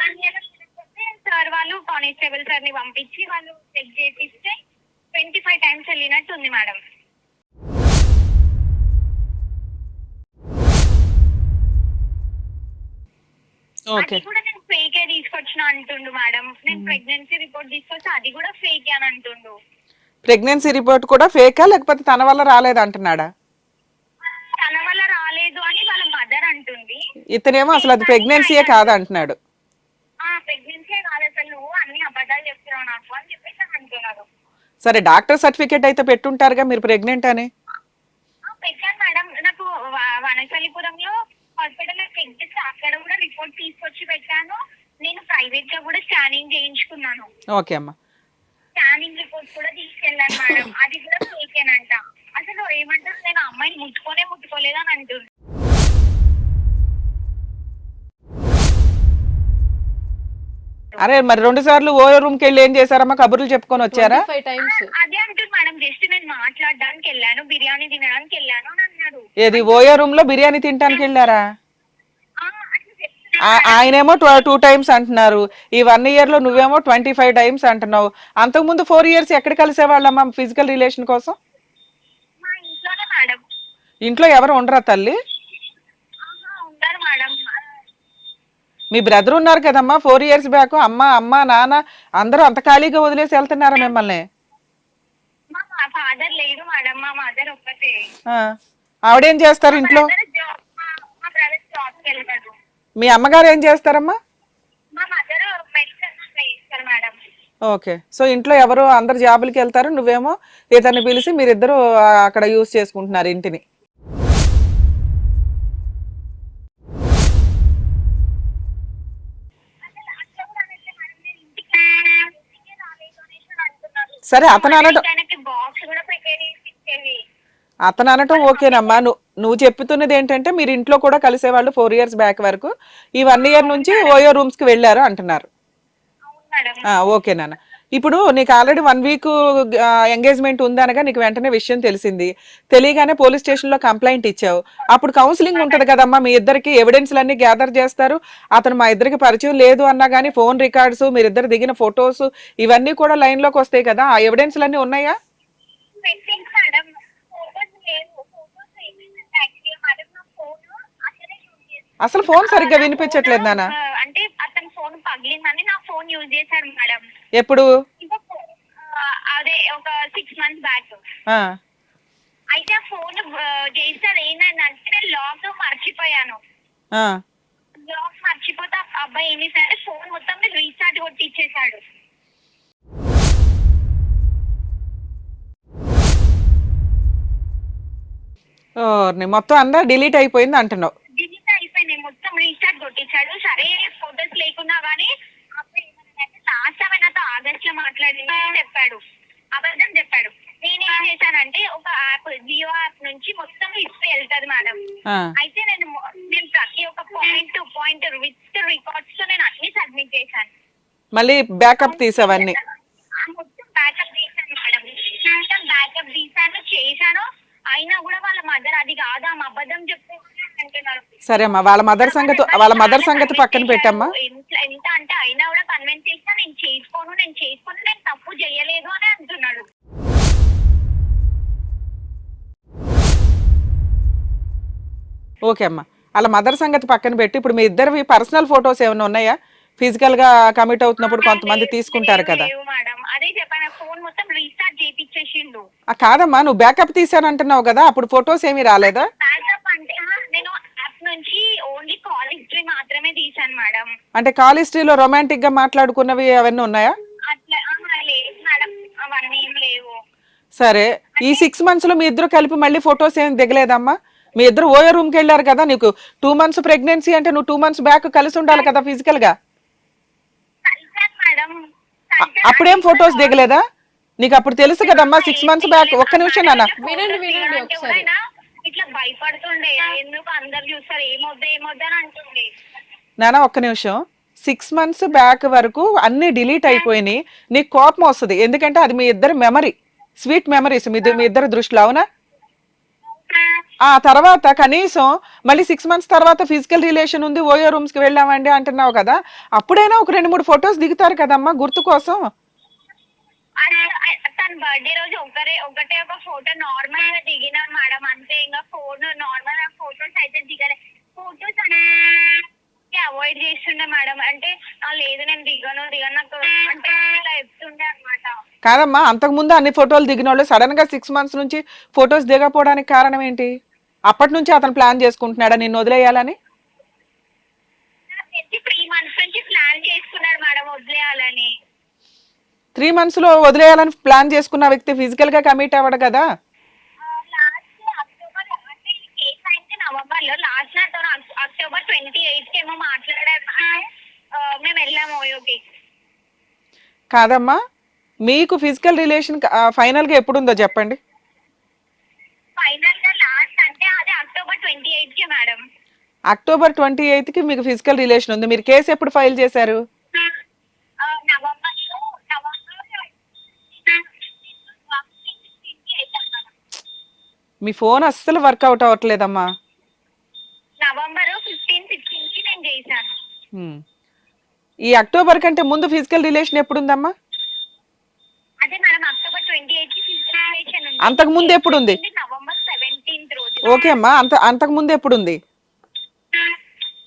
1 year సార్ వాళ్ళు కానిస్టేబుల్ సార్ ని పంపించి వాళ్ళు చెక్ చేపిస్తే 25 times వెళ్ళినట్టు ఉంది మేడం. అది కూడా నేను ఫేకే తీసుకొచ్చిన అంటుండు మేడం. నేను ప్రెగ్నెన్సీ రిపోర్ట్ తీసుకొచ్చి అది కూడా ఫేకే అని అంటుండు. ప్రెగ్నెన్సీ రిపోర్ట్ కూడా ఫేకా లేకపోతే తన వల్ల రాలేదు అంటున్నాడా? తన వల్ల రాలేదు అని వాళ్ళ మదర్ అంటుంది. ఇతనేమో అసలు అది ప్రెగ్నెన్సీయే కాదు అంటున్నాడు. ప్రెగ్నెన్సీ కాదు అసలు, నువ్వు అన్ని అబద్ధాలు చెప్తున్నావు నాకు అని చెప్పేసి అంటున్నాడు. సరే డాక్టర్ సర్టిఫికేట్ అయితే పెట్టుంటారుగా మీరు ప్రెగ్నెంట్ అని. వనకలిపురంలో హాస్పిటల్ చెక్ చేస్తే అక్కడ కూడా రిపోర్ట్ తీసుకొచ్చి పెట్టాను. నేను ప్రైవేట్ గా కూడా స్కానింగ్ చేయించుకున్నాను. ఓకే అమ్మా. స్కానింగ్ రిపోర్ట్ కూడా తీసుకెళ్ళాను మేడం. అది కూడా ఫేకేనంట. అసలు ఏమంటారు, నేను ఆ అమ్మాయిని ముట్టుకోలేదు అని అంటుంది. అరే మరి 2 సార్లు ఓయో రూమ్ కి వెళ్ళి ఏం చేశారమ్మా? కబుర్లు చెప్పుకొని వచ్చారా? 25 times. అదే అంటుంది మేడం, జస్ట్ నేను మాట్లాడడానికి వెళ్ళాను, బిర్యానీ తినడానికి వెళ్ళాను అని అన్నారు. ఏది ఓయో రూమ్ లో బిర్యానీ తినడానికి వెళ్ళారా? అట్లా చెప్తున్నారు. ఆయనేమో 2 times అంటున్నారు. ఈ 1 year లో నువ్వేమో 25 times అంటున్నావు. అంతకుముందు 4 years ఎక్కడ కలిసేవాళ్ళమ్మా ఫిజికల్ రిలేషన్ కోసం? మా ఇంట్లోనే మేడం. ఇంట్లో ఎవరు ఉండరా తల్లి? ఉంటారు మేడం. మీ బ్రదర్ ఉన్నారు కదమ్మా 4 years బ్యాక్. అమ్మ నాన్న అందరూ అంత ఖాళీగా వదిలేసి వెళ్తున్నారా మిమ్మల్ని? మా ఫాదర్ లేడు మేడం, మా మదర్ ఒక్కతే. ఆవిడేం చేస్తారు ఇంట్లో? మా బ్రదర్ జాబ్ కి వెళ్తాడు. మీ అమ్మగారు ఏం చేస్తారమ్మా? మా మదర్ మెడిసిన్ చేస్తారు మేడం. ఓకే. సో ఇంట్లో ఎవరు అందరు జాబులకి వెళ్తారు, నువ్వేమో ఇతన్ని పిలిచి మీరిద్దరు అక్కడ యూజ్ చేసుకుంటున్నారు ఇంటిని. సరే అతను అనటం అతను అనటం ఓకేనమ్మా. నువ్వు చెప్తున్నది ఏంటంటే మీరు ఇంట్లో కూడా కలిసేవాళ్ళు 4 years బ్యాక్ వరకు, ఈ 1 year నుంచి ఓయో రూమ్స్ కి వెళ్ళారు అంటున్నారు. ఓకే నాన్న. ఇప్పుడు నీకు ఆల్రెడీ 1 week ఎంగేజ్మెంట్ ఉందనగా నీకు వెంటనే విషయం తెలిసింది. తెలియగానే పోలీస్ స్టేషన్ లో కంప్లైంట్ ఇచ్చావు. అప్పుడు కౌన్సిలింగ్ ఉంటది కదమ్మా, మీ ఇద్దరికి ఎవిడెన్స్లన్నీ గ్యాదర్ చేస్తారు. అతను మా ఇద్దరికి పరిచయం లేదు అన్నా గానీ ఫోన్ రికార్డ్స్, మీరిద్దరు దిగిన ఫొటోస్ ఇవన్నీ కూడా లైన్ లోకి వస్తాయి కదా. ఆ ఎవిడెన్స్లన్నీ ఉన్నాయా? అసలు ఫోన్ సరిగ్గా వినిపించట్లేదు నాన్న. అంటే అతని ఫోన్ పగిలిందని నా ఫోన్ యూజ్ చేశాడు మేడం. ఎప్పుడు? అదే ఒక 6 months బ్యాక్. అయితే ఆ ఫోన్ చేశాడు. ఏంటంటే నేను లాక్ మర్చిపోయాను. లాక్ మర్చిపోతే అబ్బాయి ఏం చేశాడు, ఫోన్ మొత్తం రీస్టార్ట్ కొట్టి ఇచ్చేసాడు. మొత్తం అంతా డిలీట్ అయిపోయింది అంటున్నావు? డిలీట్ అయిపోయింది, మొత్తం రీస్టార్ట్ కొట్టించాడు. సరే ఫోటోస్ లేకున్నా గానీ లాస్ట్ టైం నాతో ఆగస్ట్ లో మాట్లాడింది చెప్పాడు, అబద్ధం చెప్పాడు. నేనేం చేశానంటే ఒక యాప్, జియో యాప్ నుంచి మొత్తం హిస్టరీ వెళ్తాది మేడం. అయితే నేను ప్రతి ఒక్క పాయింట్ విత్ రికార్డ్స్ తో నేను అన్ని సబ్మిట్ చేశాను. మళ్ళీ బ్యాకప్ తీసావన్నీ? మొత్తం బ్యాకప్ తీసాను మేడం, మొత్తం బ్యాకప్ తీసాను చేశాను. అయినా కూడా వాళ్ళ మదర్ అది కాదా అబద్ధం చెప్తే అంటున్నారు. సరే అమ్మా, వాళ్ళ మదర్ సంగతి పక్కన పెట్టమ్మా. ఎంత అంటే అయినా కూడా కన్విన్స్ చేసినా నేను చేసుకోను నేను తప్పు చేయలేదు అని అంటున్నాడు. ఓకే అమ్మా, వాళ్ళ మదర్ సంగతి పక్కన పెట్టి ఇప్పుడు మీ ఇద్దరివి పర్సనల్ ఫొటోస్ ఏమైనా ఉన్నాయా? ఫిజికల్ గా కమిట్ అవుతున్నప్పుడు కొంతమంది తీసుకుంటారు కదా. అదే చెప్పాను, ఫోన్ మొత్తం రీస్టార్ట్ చేయించేసిండు. కాదమ్మా, నువ్వు బ్యాకప్ తీసానంటున్నావు కదా, అప్పుడు ఫొటోస్ ఏమీ రాలేదా? బ్యాకప్ అంటే నేను యాప్ నుంచి ఓన్లీ కాల్ హిస్టరీ మాత్రమే తీసాను మేడం. అంటే కాల్ హిస్టరీలో రొమాంటిక్ గా మాట్లాడుకున్నవి అవన్నీ ఉన్నాయా? అట్లా లేదు మేడం, అవన్నీ ఏం లేవు. సరే, ఈ 6 months లో మీ ఇద్దరు కలిపి మళ్ళీ ఫొటోస్ ఏమి దిగలేదమ్మా? మీ ఇద్దరు ఓయో రూమ్ కి వెళ్ళారు కదా, నీకు 2 months ప్రెగ్నెన్సీ అంటే నువ్వు 2 months బ్యాక్ కలిసి ఉండాలి కదా ఫిజికల్ గా. అప్పుడేం ఫొటోస్ దిగలేదా? నీకు అప్పుడు తెలుసు కదమ్మా 6 months బ్యాక్. ఒక్క నిమిషం నాన్న, వినండి ఒకసారి. ఇట్లా భయపడుతుండే, ఎందుకు అందరు చూస్తారు ఏమొద్దా అని అంటుండే. నాన్న ఒక్క నిమిషం. 6 months బ్యాక్ వరకు అన్ని డిలీట్ అయిపోయినాయి. నీకు కోపం వస్తుంది, ఎందుకంటే అది మీ ఇద్దరు మెమరీ, స్వీట్ మెమరీస్ మీ ఇద్దరు దృష్టిలో, అవునా? ఆ తర్వాత కనీసం మళ్ళీ 6 months తర్వాత ఫిజికల్ రిలేషన్ ఉంది, ఓయో రూమ్స్ కి వెళ్ళామండి అంటున్నావు కదా, అప్పుడైనా ఒక 2-3 ఫొటోస్ దిగుతారు కదమ్మా గుర్తు కోసం. తన బర్త్డే రోజు ఒకటే ఒక ఫోటో నార్మల్ గా దిగినాను మేడం, అంతే. ఇంకా ఫోన్ నార్మల్ ఫొటోస్ అయితే దిగలే. ఫొటోస్ అవాయిడ్ చేస్తుండే మేడం. అంటే లేదు నేను దిగను నాకు అంటే ఇలా చెప్తుండే అనమాట. కాదమ్మా, అంతకుముందు అన్ని ఫోటోలు దిగిన వాళ్ళు సడన్ గా 6 months నుంచి ఫొటోస్ దిగపోవడానికి కారణం ఏంటి? అప్పటి నుంచి అతను ప్లాన్ చేసుకుంటున్నాడా నిన్ను వదిలేయాలని? 3 months నుంచి ప్లాన్ చేసుకున్నాడు మేడం వదిలేయాలని. 3 months లో వదిలేయాలని ప్లాన్ చేసుకున్న వ్యక్తి ఫిజికల్ గా కమిట్ అవ్వడు కదా. లాస్ట్ అక్టోబర్ అంటే కేసు అయితే నవంబర్ ఓకే. కాదమ్మా, మీకు ఫిజికల్ రిలేషన్ ఫైనల్ గా ఎప్పుడు ఉందో చెప్పండి. ఫైనల్ గా లాస్ట్ అంటే అది అక్టోబర్ 28 కి మేడం. అక్టోబర్ 28 కి మీకు ఫిజికల్ రిలేషన్ ఉంది. మీరు కేసు ఎప్పుడు ఫైల్ చేశారు? నవంబర్ లో మీ ఫోన్ అస్సలు వర్కౌట్ అవ్వట్లేదమ్మా. నవంబర్ 15, 16 కి నేను చేశాను. ఈ అక్టోబర్ కంటే ముందు ఫిజికల్ రిలేషన్ ఎప్పుడు ఉందమ్మా? అదే మేడం అక్టోబర్ 28 కి ఫిజికల్ రిలేషన్ ఉంది. అంతకు ముందు ఎప్పుడు ఉంది? నవంబర్ 17 రోజు. ఓకే అమ్మా, అంతకు ముందు ఎప్పుడు ఉంది?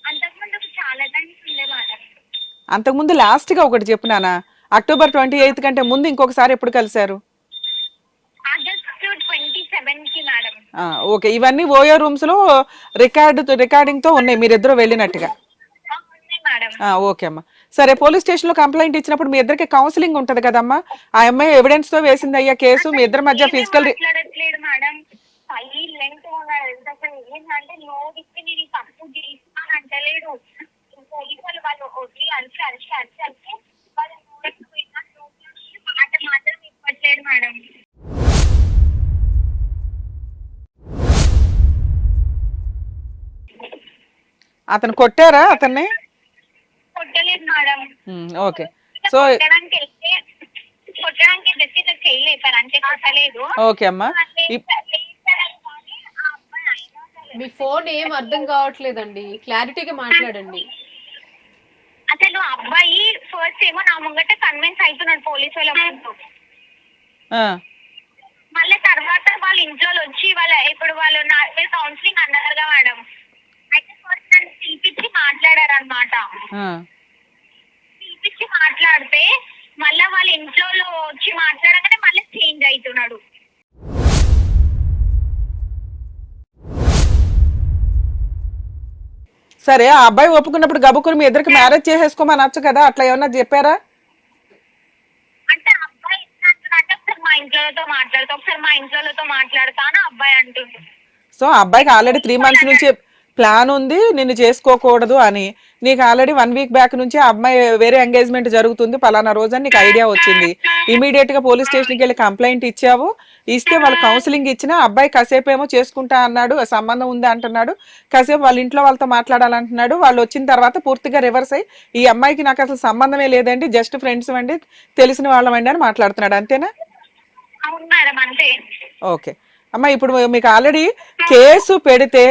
అంతకుముందు చాలా టైమ్స్ ఉండే మేడం. అంతకు ముందు లాస్ట్ గా ఒకటి చెప్పినానా, అక్టోబర్ 28 కంటే ముందు ఇంకొకసారి ఎప్పుడు కలిశారు? ఆగస్ట్ 27 కి మేడం. ఓకే, ఇవన్నీ ఓయో రూమ్స్ లో రికార్డింగ్ తో ఉన్నాయి మీరిద్దరు వెళ్ళినట్టుగా. ఓకే అమ్మా, సరే. పోలీస్ స్టేషన్ లో కంప్లైంట్ ఇచ్చినప్పుడు మీ ఇద్దరికి కౌన్సిలింగ్ ఉంటది కదమ్మా. ఆ అమ్మాయి ఎవిడెన్స్ తో వేసింది అయ్యా కేసు, మీ ఇద్దరి మధ్య ఫిజికల్ మాట్లాడట్లేదు మేడం. సైలెంట్ ఉన్నాడు. ఏంటంటే లోకి నేను తప్పు చేస్తాను అంటలేడు. పోలీసులు వాళ్ళు వదిలి అరిచి వాళ్ళు మాట మాత్రం ఇవ్వట్లేదు మేడం. అతను కొట్టారా అతన్ని? కొట్టలేదు మేడం. ఓకే, సో కొట్టడానికి జస్ట్ ఇట్లా చేయలేపారు అంటే కొట్టలేదు. ఓకే అమ్మా, మీ ఫోన్ ఏం అర్థం కావట్లేదండి, క్లారిటీగా మాట్లాడండి. అసలు అబ్బాయి ఫస్ట్ ఏమో నా ముంగట కన్విన్స్ అవుతున్నాడు పోలీసు వాళ్ళ ముందు. మళ్ళీ తర్వాత వాళ్ళ ఇంట్లో వచ్చి ఇప్పుడు వాళ్ళు నా కౌన్సిలింగ్ అన్నారుగా మేడం. అయితే ఫస్ట్ నన్ను పిలిపించి మాట్లాడారు అనమాట. పిలిపించి మాట్లాడితే మళ్ళా వాళ్ళ ఇంట్లో వచ్చి మాట్లాడగానే మళ్ళీ చేంజ్ అవుతున్నాడు. సరే, ఆ అబ్బాయి ఒప్పుకున్నప్పుడు గబుకుని మీ ఇద్దరికి మ్యారేజ్ చేసేసుకోమనొచ్చు కదా, అట్లా ఏమన్నా చెప్పారా? అంటే అబ్బాయి అంటే ఒకసారి మా ఇంట్లోతో మాట్లాడతా అని అబ్బాయి అంటుంది. సో అబ్బాయికి ఆల్రెడీ 3 months నుంచి ప్లాన్ ఉంది నిన్ను చేసుకోకూడదు అని. నీకు ఆల్రెడీ 1 week బ్యాక్ నుంచి ఆ అమ్మాయి వేరే ఎంగేజ్మెంట్ జరుగుతుంది పలానా రోజని నీకు ఐడియా వచ్చింది. ఇమీడియట్ గా పోలీస్ స్టేషన్కి వెళ్ళి కంప్లైంట్ ఇచ్చావు. ఇస్తే వాళ్ళు కౌన్సిలింగ్ ఇచ్చినా అబ్బాయి కాసేపు ఏమో చేసుకుంటా అన్నాడు, సంబంధం ఉంది అంటున్నాడు, కాసేపు వాళ్ళ ఇంట్లో వాళ్ళతో మాట్లాడాలంటున్నాడు. వాళ్ళు వచ్చిన తర్వాత పూర్తిగా రివర్స్ అయ్యి ఈ అమ్మాయికి నాకు అసలు సంబంధమే లేదండి, జస్ట్ ఫ్రెండ్స్ అండి, తెలిసిన వాళ్ళమండి అని మాట్లాడుతున్నాడు. అంతేనా? ఓకే అమ్మా, ఇప్పుడు మీకు ఆల్రెడీ కేసు పెడితే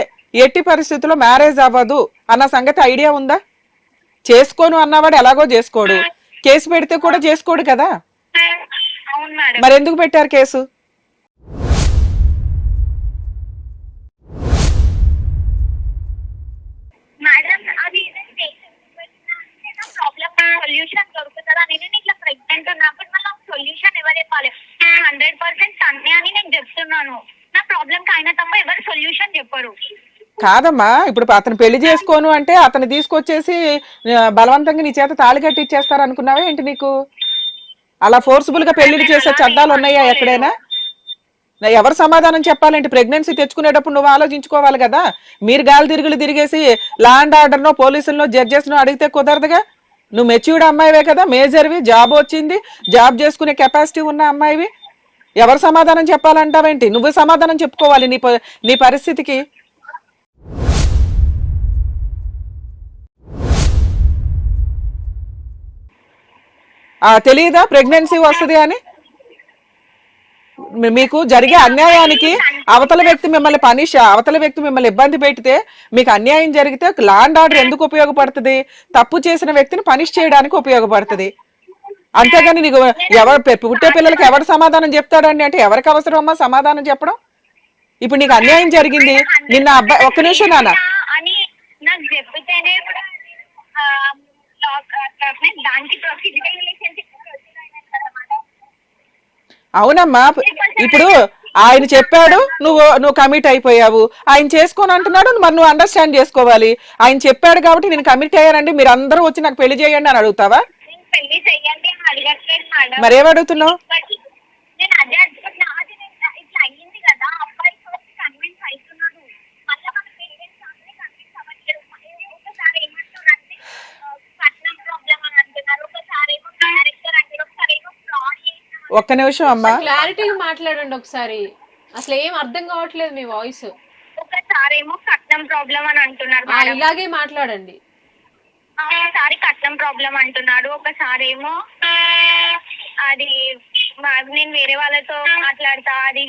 ఎట్టి పరిస్థితుల్లో మ్యారేజ్ అవ్వదు అన్న సంగతి ఐడియా ఉందా? చేసుకోను అన్నవాడు ఎలాగో చేసుకోడు, కేసు పెడితే కూడా చేసుకోడు కదా, మరి ఎందుకు పెట్టారు కేసు? సొల్యూషన్ దొరుకుతుందా? నేను ఇట్లా ప్రెగ్నెంట్ ఉన్నప్పుడు మళ్ళీ సొల్యూషన్ ఎవరు చెప్పాలి? 100% తన్నే అని నేను చెప్తున్నాను. నా ప్రాబ్లం అయిన తప్ప ఎవరు సొల్యూషన్ చెప్పరు. కాదమ్మా, ఇప్పుడు అతను పెళ్లి చేసుకోను అంటే అతను తీసుకొచ్చేసి బలవంతంగా నీ చేత తాళి కట్టి ఇచ్చేస్తారు అనుకున్నావా ఏంటి? నీకు అలా ఫోర్స్ఫుల్ గా పెళ్లిళ్ళు చేసే చట్టాలు ఉన్నాయా ఎక్కడైనా? ఎవరు సమాధానం చెప్పాలంటే ప్రెగ్నెన్సీ తెచ్చుకునేటప్పుడు నువ్వు ఆలోచించుకోవాలి కదా. మీరు గాలి తిరిగేసి లా అండ్ ఆర్డర్ నో పోలీసులను జడ్జెస్ నో అడిగితే కుదరదుగా. నువ్వు మెచ్యూర్డ్ అమ్మాయివే కదా, మేజర్వి, జాబ్ వచ్చింది, జాబ్ చేసుకునే కెపాసిటీ ఉన్న అమ్మాయివి. ఎవరు సమాధానం చెప్పాలంటావేంటి? నువ్వు సమాధానం చెప్పుకోవాలి నీ పరిస్థితికి. తెలియదా ప్రెగ్నెన్సీ వస్తుంది అని? మీకు జరిగే అన్యాయానికి అవతల వ్యక్తి మిమ్మల్ని ఇబ్బంది పెడితే, మీకు అన్యాయం జరిగితే లా అండ్ ఆర్డర్ ఎందుకు ఉపయోగపడుతుంది? తప్పు చేసిన వ్యక్తిని పనిష్ చేయడానికి ఉపయోగపడుతుంది. అంతేగాని నీకు పుట్టే పిల్లలకి ఎవరు సమాధానం చెప్తాడండి అంటే ఎవరికి అవసరం అమ్మా సమాధానం చెప్పడం? ఇప్పుడు నీకు అన్యాయం జరిగింది, నిన్న అబ్బాయి, ఒక్క నిమిషం నాన్న, అవునమ్మా. ఇప్పుడు ఆయన చెప్పాడు, నువ్వు కమిట్ అయిపోయావు. ఆయన చేసుకోని అంటున్నాడు, మరి నువ్వు అండర్స్టాండ్ చేసుకోవాలి. ఆయన చెప్పాడు కాబట్టి నేను కమిట్ అయ్యానండి, మీరు అందరూ వచ్చి నాకు పెళ్లి చేయండి అని అడుగుతావా? మరేమడుగుతున్నావు? ఒక్క నిమిషం అమ్మా. క్లారిటీగా మాట్లాడండి ఒకసారి, అసలు ఏం అర్థం కావట్లేదు మీ వాయిస్. ఒకసారి ఏమో కట్నం ప్రాబ్లం అని అంటున్నారు మేడం. ఇలాగే మాట్లాడండి. ఒకసారి కట్నం ప్రాబ్లం అంటున్నాడు, ఒకసారి ఏమో అది నేను వేరే వాళ్ళతో మాట్లాడతా, అది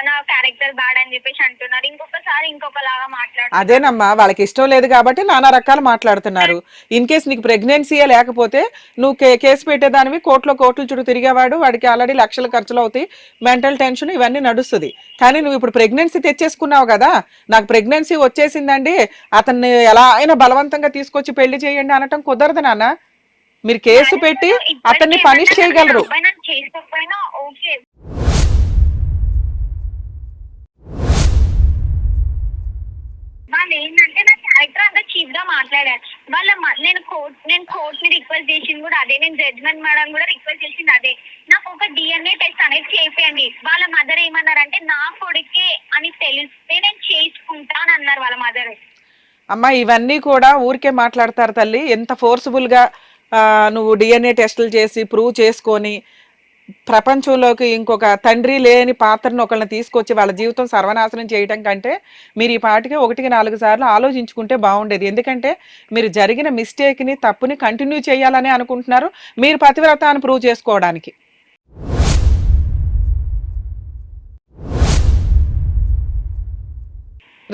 నా క్యారెక్టర్ బ్యాడ్ అని చెప్పేసి అంటున్నారు. ఇంకొకసారి ఇంకొకలాగా మాట్లాడుతున్నారు. అదేనమ్మా, వాళ్ళకి ఇష్టం లేదు కాబట్టి నానా రకాలు మాట్లాడుతున్నారు. ఇన్ కేస్ నీకు ప్రెగ్నెన్సీయే లేకపోతే నువ్వు కేసు పెట్టేదానివి, కోర్టులో కోర్టుల చుట్టూ తిరిగేవాడు, వాడికి ఆల్రెడీ లక్షల ఖర్చులు అవుతాయి, మెంటల్ టెన్షన్ ఇవన్నీ నడుస్తుంది. కానీ నువ్వు ఇప్పుడు ప్రెగ్నెన్సీ తెచ్చేసుకున్నావు కదా, నాకు ప్రెగ్నెన్సీ వచ్చేసిందండి, అతన్ని ఎలా అయినా బలవంతంగా తీసుకొచ్చి పెళ్లి చేయండి అనటం కుదరదు నాన్న. మీరు కేసు పెట్టి అతన్ని పనిష్ చేయగలరు. చేసుకోకపోయినా ఓకే. వాళ్ళు ఏంటంటే నా క్యారెక్టర్ అంతా చీప్ గా మాట్లాడారు. నేను కోర్ట్ ని రిక్వెస్ట్ చేసింది కూడా అదే, నేను జడ్జ్మెంట్ మేడం కూడా రిక్వెస్ట్ చేసింది అదే, నాకు ఒక DNA టెస్ట్ అనేది చేయండి. వాళ్ళ మదర్ ఏమన్నారంటే నా కొడుకే అని తెలిస్తే నేను చేసుకుంటాను అన్నారు వాళ్ళ మదర్. అమ్మా ఇవన్నీ కూడా ఊరికే మాట్లాడతారు తల్లి. ఎంత ఫోర్స్ఫుల్ గా నువ్వు DNA టెస్టులు చేసి ప్రూవ్ చేసుకొని ప్రపంచంలోకి ఇంకొక తండ్రి లేని పాత్రను ఒకళ్ళని తీసుకొచ్చి వాళ్ళ జీవితం సర్వనాశనం చేయటం కంటే మీరు ఈ పాటికి 1-4 సార్లు ఆలోచించుకుంటే బాగుండేది. ఎందుకంటే మీరు జరిగిన మిస్టేక్ని, తప్పుని కంటిన్యూ చేయాలని అనుకుంటున్నారు, మీరు పతివ్రతాన్ని ప్రూవ్ చేసుకోవడానికి.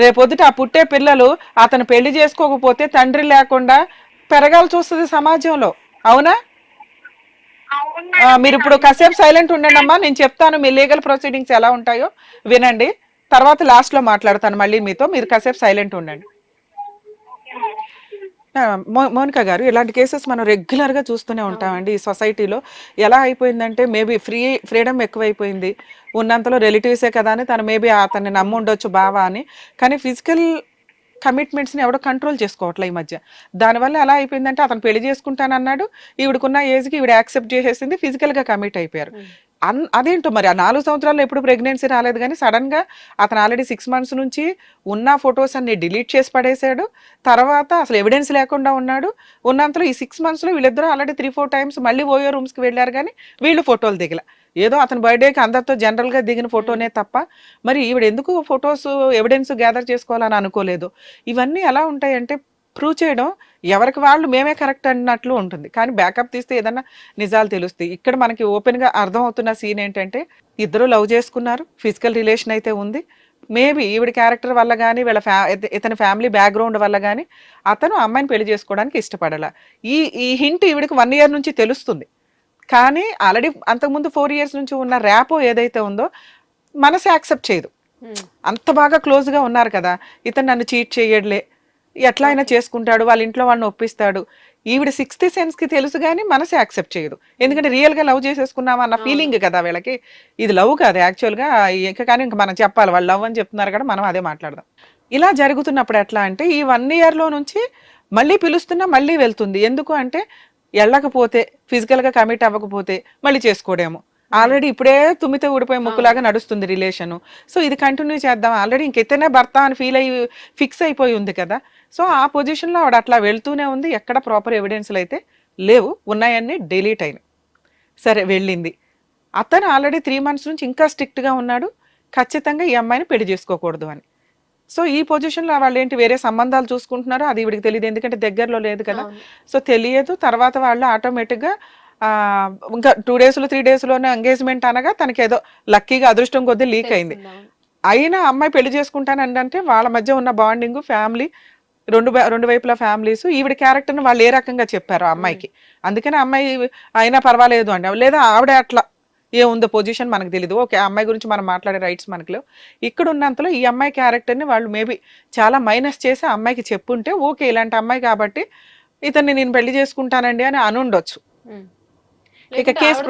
రేపొద్దుట ఆ పుట్టే పిల్లలు అతను పెళ్లి చేసుకోకపోతే తండ్రి లేకుండా పెరగాల్సి వస్తుంది సమాజంలో, అవునా? మీరు ఇప్పుడు కాసేపు సైలెంట్ ఉండండి అమ్మా, నేను చెప్తాను మీ లీగల్ ప్రొసీడింగ్స్ ఎలా ఉంటాయో వినండి, తర్వాత లాస్ట్ లో మాట్లాడతాను మళ్ళీ మీతో. మీరు కాసేపు సైలెంట్ ఉండండి. మోనికా గారు, ఇలాంటి కేసెస్ మనం రెగ్యులర్ గా చూస్తూనే ఉంటామండి ఈ సొసైటీలో. ఎలా అయిపోయిందంటే మేబీ ఫ్రీడమ్ ఎక్కువైపోయింది, ఉన్నంతలో రిలేటివ్సే కదా అని తను మేబీ అతన్ని నమ్ముండొచ్చు బావా అని, కానీ ఫిజికల్ కమిట్మెంట్స్ని ఎవడో కంట్రోల్ చేసుకోవట్లే ఈ మధ్య. దానివల్ల ఎలా అయిపోయిందంటే అతను పెళ్లి చేసుకుంటానన్నాడు, ఈవిడకున్న ఏజ్కి ఈవిడ యాక్సెప్ట్ చేసేసింది, ఫిజికల్గా కమిట్ అయిపోయారు. అదేంటో మరి ఆ 4 సంవత్సరాల్లో ఎప్పుడు ప్రెగ్నెన్సీ రాలేదు, కానీ సడన్గా అతను ఆల్రెడీ 6 months నుంచి ఉన్న ఫొటోస్ అన్ని డిలీట్ చేసి పడేశాడు. తర్వాత అసలు ఎవిడెన్స్ లేకుండా ఉన్నాడు. ఉన్నంతలో ఈ 6 monthsలో వీళ్ళిద్దరూ ఆల్రెడీ 3-4 times మళ్ళీ ఓయో రూమ్స్కి వెళ్ళారు, కానీ వీళ్ళు ఫోటోలు దిగల. ఏదో అతని బర్త్డేకి అందరితో జనరల్గా దిగిన ఫోటోనే తప్ప మరి ఈవిడ ఎందుకు ఫొటోస్ ఎవిడెన్స్ గ్యాదర్ చేసుకోవాలని అనుకోలేదు. ఇవన్నీ ఎలా ఉంటాయంటే ప్రూవ్ చేయడం ఎవరికి వాళ్ళు మేమే కరెక్ట్ అన్నట్లు ఉంటుంది, కానీ బ్యాకప్ తీస్తే ఏదన్నా నిజాలు తెలుస్తాయి. ఇక్కడ మనకి ఓపెన్గా అర్థమవుతున్న సీన్ ఏంటంటే ఇద్దరు లవ్ చేసుకున్నారు, ఫిజికల్ రిలేషన్ అయితే ఉంది. మేబీ ఈవిడ క్యారెక్టర్ వల్ల కానీ వీళ్ళ ఇతని ఫ్యామిలీ బ్యాక్గ్రౌండ్ వల్ల కానీ అతను అమ్మాయిని పెళ్లి చేసుకోవడానికి ఇష్టపడాల. ఈ హింట్ ఈవిడికి 1 year నుంచి తెలుస్తుంది, కానీ ఆల్రెడీ అంతకుముందు 4 years నుంచి ఉన్న ర్యాపో ఏదైతే ఉందో మనసు యాక్సెప్ట్ చేయదు. అంత బాగా క్లోజ్గా ఉన్నారు కదా, ఇతను నన్ను చీట్ చేయడలే, ఎట్లా అయినా చేసుకుంటాడు, వాళ్ళ ఇంట్లో వాళ్ళని ఒప్పిస్తాడు. ఈవిడ 6th sense కి తెలుసు కానీ మనసు యాక్సెప్ట్ చేయదు, ఎందుకంటే రియల్గా లవ్ చేసేసుకున్నామా అన్న ఫీలింగ్ కదా వీళ్ళకి. ఇది లవ్ కాదు యాక్చువల్గా. కానీ ఇంకా మనం చెప్పాలి, వాళ్ళు లవ్ అని చెప్తున్నారు కదా, మనం అదే మాట్లాడదాం. ఇలా జరుగుతున్నప్పుడు ఎట్లా అంటే ఈ 1 yearలో నుంచి మళ్ళీ పిలుస్తున్నా మళ్ళీ వెళ్తుంది. ఎందుకు అంటే వెళ్ళకపోతే, ఫిజికల్గా కమిట్ అవ్వకపోతే మళ్ళీ చేసుకోడేమో. ఆల్రెడీ ఇప్పుడే తుమ్మితే ఊడిపోయే ముక్కులాగా నడుస్తుంది రిలేషను. సో ఇది కంటిన్యూ చేద్దాం, ఆల్రెడీ ఇంకెత్తనే భర్త అని ఫీల్ అయ్యి ఫిక్స్ అయిపోయి ఉంది కదా. సో ఆ పొజిషన్లో ఆవిడ అట్లా వెళ్తూనే ఉంది. ఎక్కడ ప్రాపర్ ఎవిడెన్స్లు అయితే లేవు, ఉన్నాయన్నీ డిలీట్ అయినాయి. సరే వెళ్ళింది. అతను ఆల్రెడీ 3 months నుంచి ఇంకా స్ట్రిక్ట్గా ఉన్నాడు, ఖచ్చితంగా ఈ అమ్మాయిని పెళ్లి చేసుకోకూడదు అని. సో ఈ పొజిషన్లో వాళ్ళు ఏంటి వేరే సంబంధాలు చూసుకుంటున్నారో అది వీడికి తెలియదు, ఎందుకంటే దగ్గరలో లేదు కదా. సో తెలియదు. తర్వాత వాళ్ళు ఆటోమేటిక్గా ఇంకా 2 days 3 daysలోనే ఎంగేజ్మెంట్ అనగా తనకి ఏదో లక్కీగా అదృష్టం కొద్దీ లీక్ అయింది. అయినా అమ్మాయి పెళ్లి చేసుకుంటానంటే వాళ్ళ మధ్య ఉన్న బాండింగ్, ఫ్యామిలీ, రెండు వైపుల ఫ్యామిలీస్ ఈవిడ క్యారెక్టర్ని వాళ్ళు ఏ రకంగా చెప్పారు ఆ అమ్మాయికి, అందుకని అమ్మాయి అయినా పర్వాలేదు అంటే, లేదా ఆవిడ అట్లా ఏముందో పొజిషన్ మనకు తెలియదు. ఓకే, ఆ అమ్మాయి గురించి మనం మాట్లాడే రైట్స్ మనకు లేవు. ఇక్కడ ఉన్నంతలో ఈ అమ్మాయి క్యారెక్టర్ని వాళ్ళు మేబీ చాలా మైనస్ చేసి ఆ అమ్మాయికి చెప్పుంటే ఓకే ఇలాంటి అమ్మాయి కాబట్టి ఇతన్ని నేను పెళ్లి చేసుకుంటానండి అని అనుండొచ్చు. ఇక కేసు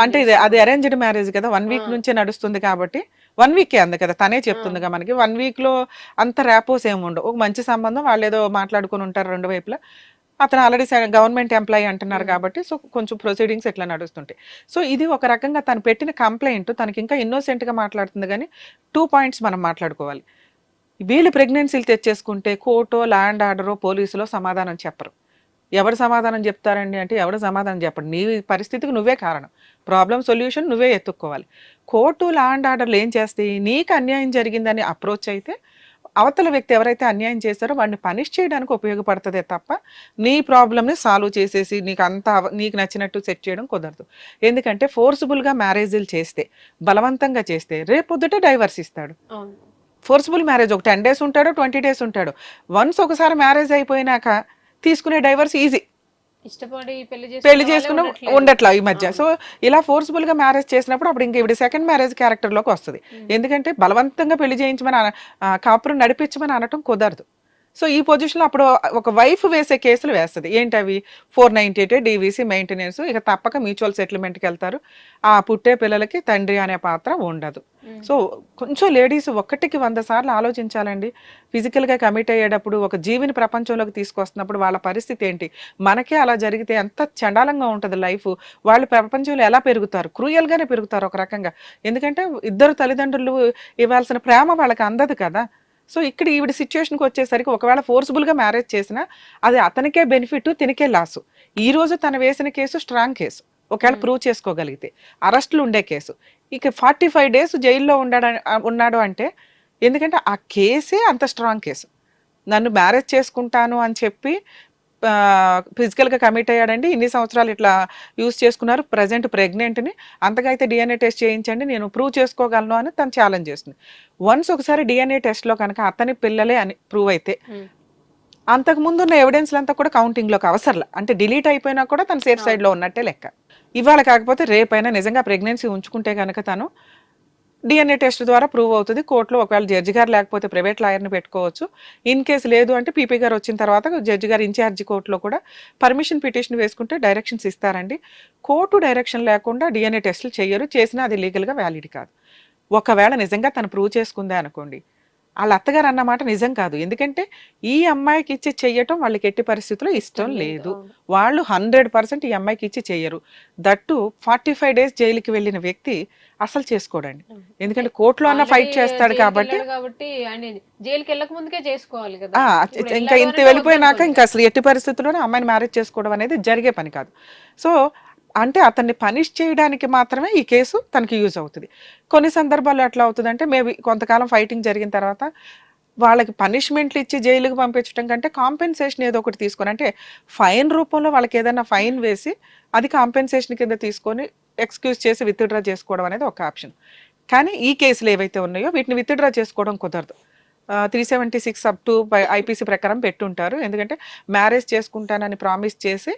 అంటే ఇది అది అరేంజ్డ్ మ్యారేజ్ కదా, 1 week నుంచే నడుస్తుంది కాబట్టి 1 week అంది కదా, తనే చెప్తుందిగా మనకి. 1 weekలో అంత ర్యాపోస్ ఏమి ఉండవు, ఒక మంచి సంబంధం, వాళ్ళు ఏదో మాట్లాడుకుని ఉంటారు రెండు వైపులా. అతను ఆల్రెడీ గవర్నమెంట్ ఎంప్లాయీ అంటున్నారు కాబట్టి సో కొంచెం ప్రొసీడింగ్స్ ఎట్లా నడుస్తుంటాయి. సో ఇది ఒక రకంగా తను పెట్టిన కంప్లైంట్, తనకి ఇంకా ఇన్నోసెంట్గా మాట్లాడుతుంది. కానీ 2 points మనం మాట్లాడుకోవాలి. వీళ్ళు ప్రెగ్నెన్సీలు తెచ్చేసుకుంటే కోర్టో, ల్యాండ్ ఆర్డరో, పోలీసులో సమాధానం చెప్పరు. ఎవరు సమాధానం చెప్తారండి అంటే ఎవరు సమాధానం చెప్పండి, నీ పరిస్థితికి నువ్వే కారణం, ప్రాబ్లం సొల్యూషన్ నువ్వే ఎత్తుక్కోవాలి. కోర్టు లా అండ్ ఆర్డర్లు ఏం చేస్తాయి, నీకు అన్యాయం జరిగిందని అప్రోచ్ అయితే అవతల వ్యక్తి ఎవరైతే అన్యాయం చేస్తారో వాడిని పనిష్ చేయడానికి ఉపయోగపడుతుందే తప్ప నీ ప్రాబ్లమ్ని సాల్వ్ చేసేసి నీకు నీకు నచ్చినట్టు సెట్ చేయడం కుదరదు. ఎందుకంటే ఫోర్స్ఫుల్గా మ్యారేజీలు చేస్తే, బలవంతంగా చేస్తే రేపొద్దుట డైవర్స్ ఇస్తాడు. అవును. ఫోర్స్ఫుల్ మ్యారేజ్ ఒక 10 days ఉంటాడు, 20 days ఉంటాడు. వన్స్ ఒకసారి మ్యారేజ్ అయిపోయినాక తీసుకునే డైవర్స్ ఈజీ, ఇష్టపడి పెళ్లి చేసుకున్న ఉండట్లా ఈ మధ్య. సో ఇలా ఫోర్స్ఫుల్ గా మ్యారేజ్ చేసినప్పుడు అప్పుడు ఇంక ఇవి సెకండ్ మ్యారేజ్ క్యారెక్టర్ లోకి వస్తుంది. ఎందుకంటే బలవంతంగా పెళ్లి చేయించమని కాపురం నడిపించమని అనటం కుదరదు. సో ఈ పొజిషన్లో అప్పుడు ఒక వైఫ్ వేసే కేసులు వేస్తుంది. ఏంటవి? 498 డీవీసీ మెయింటెనెన్స్, ఇక తప్పక మ్యూచువల్ సెటిల్మెంట్కి వెళ్తారు. ఆ పుట్టే పిల్లలకి తండ్రి అనే పాత్ర ఉండదు. సో కొంచెం లేడీస్ 1కి 100 సార్లు ఆలోచించాలండి. ఫిజికల్గా కమిట్ అయ్యేటప్పుడు ఒక జీవిని ప్రపంచంలోకి తీసుకొస్తున్నప్పుడు వాళ్ళ పరిస్థితి ఏంటి, మనకే అలా జరిగితే ఎంత చండాలంగా ఉంటుంది లైఫ్. వాళ్ళు ప్రపంచంలో ఎలా పెరుగుతారు, క్రూయల్గానే పెరుగుతారు ఒక రకంగా. ఎందుకంటే ఇద్దరు తల్లిదండ్రులు ఇవ్వాల్సిన ప్రేమ వాళ్ళకి అందదు కదా. సో ఇక్కడ ఈవిడ సిచ్యువేషన్కి వచ్చేసరికి ఒకవేళ ఫోర్స్ఫుల్గా మ్యారేజ్ చేసినా అది అతనికే బెనిఫిట్, తినికే లాసు. ఈ రోజు తను వేసిన కేసు స్ట్రాంగ్ కేసు, ఒకవేళ ప్రూవ్ చేసుకోగలిగితే అరెస్టులు ఉండే కేసు. ఇక 45 days జైల్లో ఉన్నాడు అంటే ఎందుకంటే ఆ కేసే అంత స్ట్రాంగ్ కేసు. నన్ను మ్యారేజ్ చేసుకుంటాను అని చెప్పి ఫిజికల్గా కమిట్ అయ్యాడండి, ఇన్ని సంవత్సరాలు ఇట్లా యూజ్ చేసుకున్నారు, ప్రజెంట్ ప్రెగ్నెంట్ని, అంతగా అయితే డిఎన్ఏ టెస్ట్ చేయించండి నేను ప్రూవ్ చేసుకోగలను అని తను ఛాలెంజ్ చేస్తుంది. వన్స్ ఒకసారి డిఎన్ఏ టెస్ట్లో కనుక అతని పిల్లలే అని ప్రూవ్ అయితే అంతకుముందు ఉన్న ఎవిడెన్స్లు అంతా కూడా కౌంటింగ్లోకి అవసరం, అంటే డిలీట్ అయిపోయినా కూడా తను సేఫ్ సైడ్లో ఉన్నట్టే లెక్క. ఇవాళ కాకపోతే రేపైనా నిజంగా ప్రెగ్నెన్సీ ఉంచుకుంటే కనుక తను డిఎన్ఏ టెస్ట్ ద్వారా ప్రూవ్ అవుతుంది. కోర్టులో ఒకవేళ జడ్జి గారు లేకపోతే ప్రైవేట్ లాయర్ని పెట్టుకోవచ్చు. ఇన్ కేసు లేదు అంటే పీపీ గారు వచ్చిన తర్వాత జడ్జి గారు ఇన్ఛార్జి కోర్టులో కూడా పర్మిషన్ పిటిషన్ వేసుకుంటే డైరెక్షన్స్ ఇస్తారండి. కోర్టు డైరెక్షన్ లేకుండా డిఎన్ఏ టెస్టులు చేయరు, చేసినా అది లీగల్గా వ్యాలిడ్ కాదు. ఒకవేళ నిజంగా తను ప్రూవ్ చేసుకుందే అనుకోండి, వాళ్ళ అత్తగారు అన్నమాట నిజం కాదు. ఎందుకంటే ఈ అమ్మాయికి ఇచ్చి చెయ్యటం వాళ్ళకి ఎట్టి పరిస్థితుల్లో ఇష్టం లేదు. వాళ్ళు 100% ఈ అమ్మాయికి ఇచ్చి చెయ్యరు. దట్టు 45 days జైలుకి వెళ్ళిన వ్యక్తి అసలు చేసుకోడండి. ఎందుకంటే కోర్టులో అన్న ఫైట్ చేస్తాడు కాబట్టి జైలుకి వెళ్ళక ముందుకే చేసుకోవాలి కదా. ఇంకా ఇంత వెళ్ళిపోయినాక ఇంకా అసలు ఎట్టి పరిస్థితుల్లోనే అమ్మాయిని మ్యారేజ్ చేసుకోవడం అనేది జరిగే పని కాదు. సో అంటే అతన్ని పనిష్ చేయడానికి మాత్రమే ఈ కేసు తనకి యూజ్ అవుతుంది. కొన్ని సందర్భాల్లో ఎట్లా అవుతుందంటే మేబీ కొంతకాలం ఫైటింగ్ జరిగిన తర్వాత వాళ్ళకి పనిష్మెంట్లు ఇచ్చి జైలుకి పంపించడం కంటే కాంపెన్సేషన్ ఏదో ఒకటి తీసుకొని, అంటే ఫైన్ రూపంలో వాళ్ళకి ఏదైనా ఫైన్ వేసి అది కాంపెన్సేషన్ కింద తీసుకొని ఎక్స్క్యూజ్ చేసి విత్డ్రా చేసుకోవడం అనేది ఒక ఆప్షన్. కానీ ఈ కేసులు ఏవైతే ఉన్నాయో వీటిని విత్డ్రా చేసుకోవడం కుదరదు. 376 అప్ టు ఐపీసీ ప్రకారం పెట్టుంటారు. ఎందుకంటే మ్యారేజ్ చేసుకుంటానని ప్రామిస్ చేసి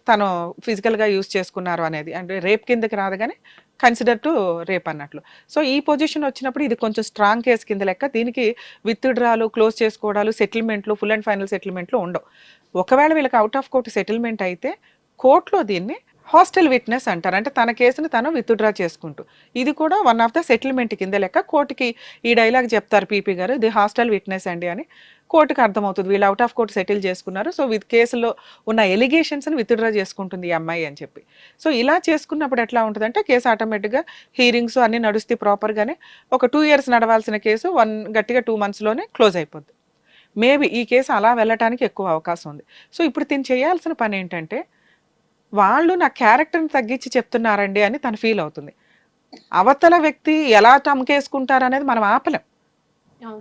తను ఫిజికల్గా యూజ్ చేసుకున్నారు అనేది, అంటే రేప్ కిందకి రాదు కానీ కన్సిడర్ టు రేప్ అన్నట్లు. సో ఈ పొజిషన్ వచ్చినప్పుడు ఇది కొంచెం స్ట్రాంగ్ కేసు కింద లెక్క. దీనికి విత్డ్రాలు, క్లోజ్ చేసుకోవడాలు, సెటిల్మెంట్లు, ఫుల్ అండ్ ఫైనల్ సెటిల్మెంట్లు ఉండవు. ఒకవేళ వీళ్ళకి అవుట్ ఆఫ్ కోర్టు సెటిల్మెంట్ అయితే కోర్టులో దీన్ని హాస్టల్ విట్నెస్ అంటారు, అంటే తన కేసును తను విత్డ్రా చేసుకుంటూ. ఇది కూడా వన్ ఆఫ్ ద సెటిల్మెంట్ కింద లెక్క. కోర్టుకి ఈ డైలాగ్ చెప్తారు పీపీ గారు, ఇది హాస్టల్ విట్నెస్ అండి అని. కోర్టుకి అర్థమవుతుంది వీళ్ళు అవుట్ ఆఫ్ కోర్టు సెటిల్ చేసుకున్నారు, సో విత్ కేసులో ఉన్న ఎలిగేషన్స్ని విత్డ్రా చేసుకుంటుంది ఈ అమ్మాయి అని చెప్పి. సో ఇలా చేసుకున్నప్పుడు ఎట్లా ఉంటుందంటే కేసు ఆటోమేటిక్గా హీరింగ్స్ అన్నీ నడుస్తే ప్రాపర్గానే ఒక 2 years నడవాల్సిన కేసు గట్టిగా 2 monthsలోనే క్లోజ్ అయిపోద్ది. మేబీ ఈ కేసు అలా వెళ్ళటానికి ఎక్కువ అవకాశం ఉంది. సో ఇప్పుడు తిని చేయాల్సిన పని ఏంటంటే వాళ్ళు నా క్యారెక్టర్ని తగ్గించి చెప్తున్నారండి అని తను ఫీల్ అవుతుంది. అవతల వ్యక్తి ఎలా టమ్కేసుకుంటారు అనేది మనం ఆపలేం,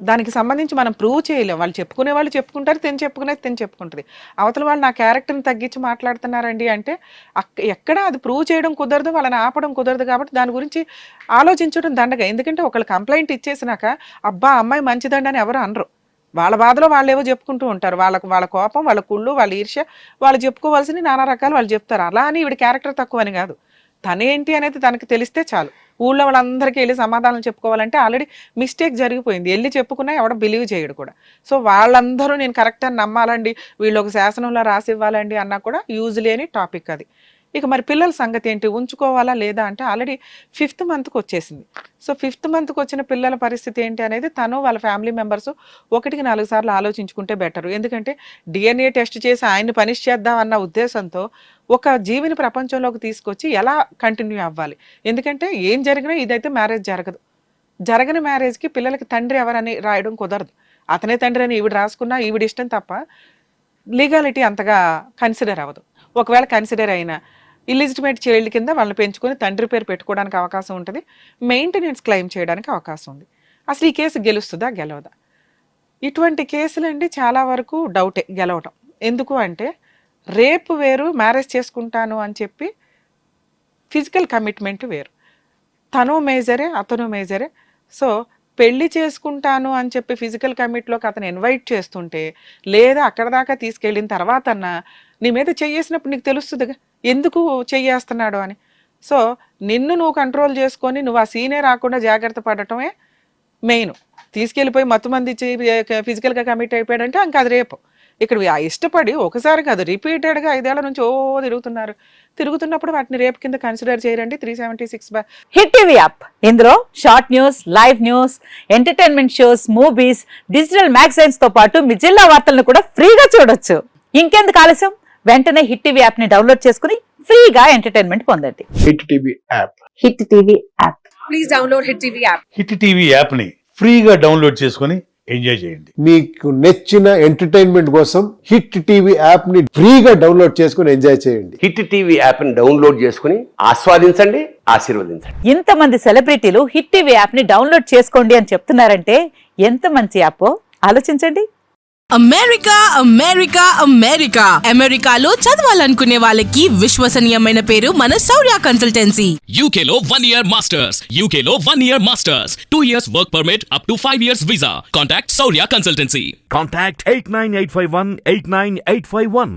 దానికి సంబంధించి మనం ప్రూవ్ చేయలేం. వాళ్ళు చెప్పుకునే వాళ్ళు చెప్పుకుంటారు, తిని చెప్పుకుంటుంది. అవతల వాళ్ళు నా క్యారెక్టర్ని తగ్గించి మాట్లాడుతున్నారండి అంటే ఎక్కడ అది ప్రూవ్ చేయడం కుదరదు, వాళ్ళని ఆపడం కుదరదు. కాబట్టి దాని గురించి ఆలోచించడం దండగా. ఎందుకంటే ఒకళ్ళు కంప్లైంట్ ఇచ్చేసినాక అబ్బా అమ్మాయి మంచిదండి అని ఎవరు అనరు. వాళ్ళ బాధలో వాళ్ళు ఏవో చెప్పుకుంటూ ఉంటారు. వాళ్ళ కోపం, వాళ్ళ కుళ్ళు, వాళ్ళ ఈర్ష్య, వాళ్ళు చెప్పుకోవాల్సిన నానా రకాలు వాళ్ళు చెప్తారు. అలా అని ఈవిడ క్యారెక్టర్ తక్కువ అని కాదు, తనేంటి అనేది తనకి తెలిస్తే చాలు. ఊళ్ళో వాళ్ళందరికీ వెళ్ళి సమాధానం చెప్పుకోవాలంటే ఆల్రెడీ మిస్టేక్ జరిగిపోయింది, వెళ్ళి చెప్పుకున్నా ఎవడ బిలీవ్ చేయడు కూడా. సో వాళ్ళందరూ నేను కరెక్ట్ అని నమ్మాలండి, వీళ్ళు ఒక శాసనంలో రాసి ఇవ్వాలండి అన్నా కూడా యూజ్ లేని టాపిక్ అది. ఇక మరి పిల్లల సంగతి ఏంటి, ఉంచుకోవాలా లేదా అంటే ఆల్రెడీ 5th monthకి వచ్చేసింది. సో 5th monthకి వచ్చిన పిల్లల పరిస్థితి ఏంటి అనేది తను వాళ్ళ ఫ్యామిలీ మెంబర్స్ 1కి 4 సార్లు ఆలోచించుకుంటే బెటర్. ఎందుకంటే డిఎన్ఏ టెస్ట్ చేసి ఆయన్ని పనిష్ చేద్దాం అన్న ఉద్దేశంతో ఒక జీవిని ప్రపంచంలోకి తీసుకొచ్చి ఎలా కంటిన్యూ అవ్వాలి. ఎందుకంటే ఏం జరిగినా ఇదైతే మ్యారేజ్ జరగదు. జరగని మ్యారేజ్కి పిల్లలకి తండ్రి ఎవరని రాయడం కుదరదు. అతనే తండ్రి అని ఈవిడ రాసుకున్నా ఈవిడ ఇష్టం తప్ప లీగాలిటీ అంతగా కన్సిడర్ అవ్వదు. ఒకవేళ కన్సిడర్ అయినా ఇల్లిజిటిమేట్ చైల్డ్ కింద వాళ్ళని పెంచుకొని తండ్రి పేరు పెట్టుకోవడానికి అవకాశం ఉంటుంది, మెయింటెనెన్స్ క్లెయిమ్ చేయడానికి అవకాశం ఉంది. అసలు ఈ కేసు గెలుస్తుందా గెలవదా? ఇటువంటి కేసులండి చాలా వరకు డౌటే గెలవటం. ఎందుకు అంటే రేపు వేరు, మ్యారేజ్ చేసుకుంటాను అని చెప్పి ఫిజికల్ కమిట్మెంట్ వేరు. తను మేజరే, అతను మేజరే. సో పెళ్లి చేసుకుంటాను అని చెప్పి ఫిజికల్ కమిట్లోకి అతను ఇన్వైట్ చేస్తుంటే, లేదా అక్కడ దాకా తీసుకెళ్ళిన తర్వాత అన్న నీ మీద చెయ్యేసినప్పుడు నీకు తెలుస్తుందిగా ఎందుకు చెయ్యేస్తున్నాడు అని. సో నిన్ను నువ్వు కంట్రోల్ చేసుకొని నువ్వు ఆ సీనే రాకుండా జాగ్రత్త పడటమే మెయిన్. తీసుకెళ్ళిపోయి మత్తుమంది ఫిజికల్గా కమిట్ అయిపోయాడంటే ఇంకా అది రేపు. ఇక్కడ ఇష్టపడి ఒకసారి కాదు రిపీటెడ్గా 5 ఏళ్ల నుంచి తిరుగుతున్నారు. తిరుగుతున్నప్పుడు వాటిని రేపు కింద కన్సిడర్ చేయరండి 376. హిట్ టీవీ యాప్, ఇందులో short news, live news, entertainment shows, movies, digital magazines తో పాటు మీ జిల్లా వార్తలను కూడా ఫ్రీగా చూడొచ్చు. ఇంకెందుకు ఆలస్యం, వెంటనే హిట్ టీవీ యాప్ ని డౌన్లోడ్ చేసుకుని ఫ్రీగా ఎంటర్టైన్మెంట్ పొందండి. Hit TV app. Hit TV app. Please download hit TV app. Hit TV యాప్ని ఫ్రీగా డౌన్లోడ్ చేసుకొని ఎంజాయ్ చేయండి. మీకు నచ్చిన ఎంటర్టైన్మెంట్ కోసం హిట్ టీవీ యాప్ ని ఫ్రీగా డౌన్లోడ్ చేసుకుని ఎంజాయ్ చేయండి. హిట్ టీవీ యాప్ ని డౌన్లోడ్ చేసుకుని ఆస్వాదించండి, ఆశీర్వదించండి. ఇంతమంది సెలబ్రిటీలు హిట్ టీవీ యాప్ ని డౌన్లోడ్ చేసుకోండి అని చెప్తున్నారంటే ఎంత మంచి యాప్ ఆలోచించండి. అమెరికా అమెరికా అమెరికా అమెరికాలో చదవాలనుకునే వాళ్ళకి విశ్వసనీయమైన పేరు మన శౌర్య కన్సల్టెన్సీ. UK లో 1 year masters. UK లో 1 year masters. 2 years work permit up to 5 years visa. Contact Saurya Consultancy. Contact 89851 89851.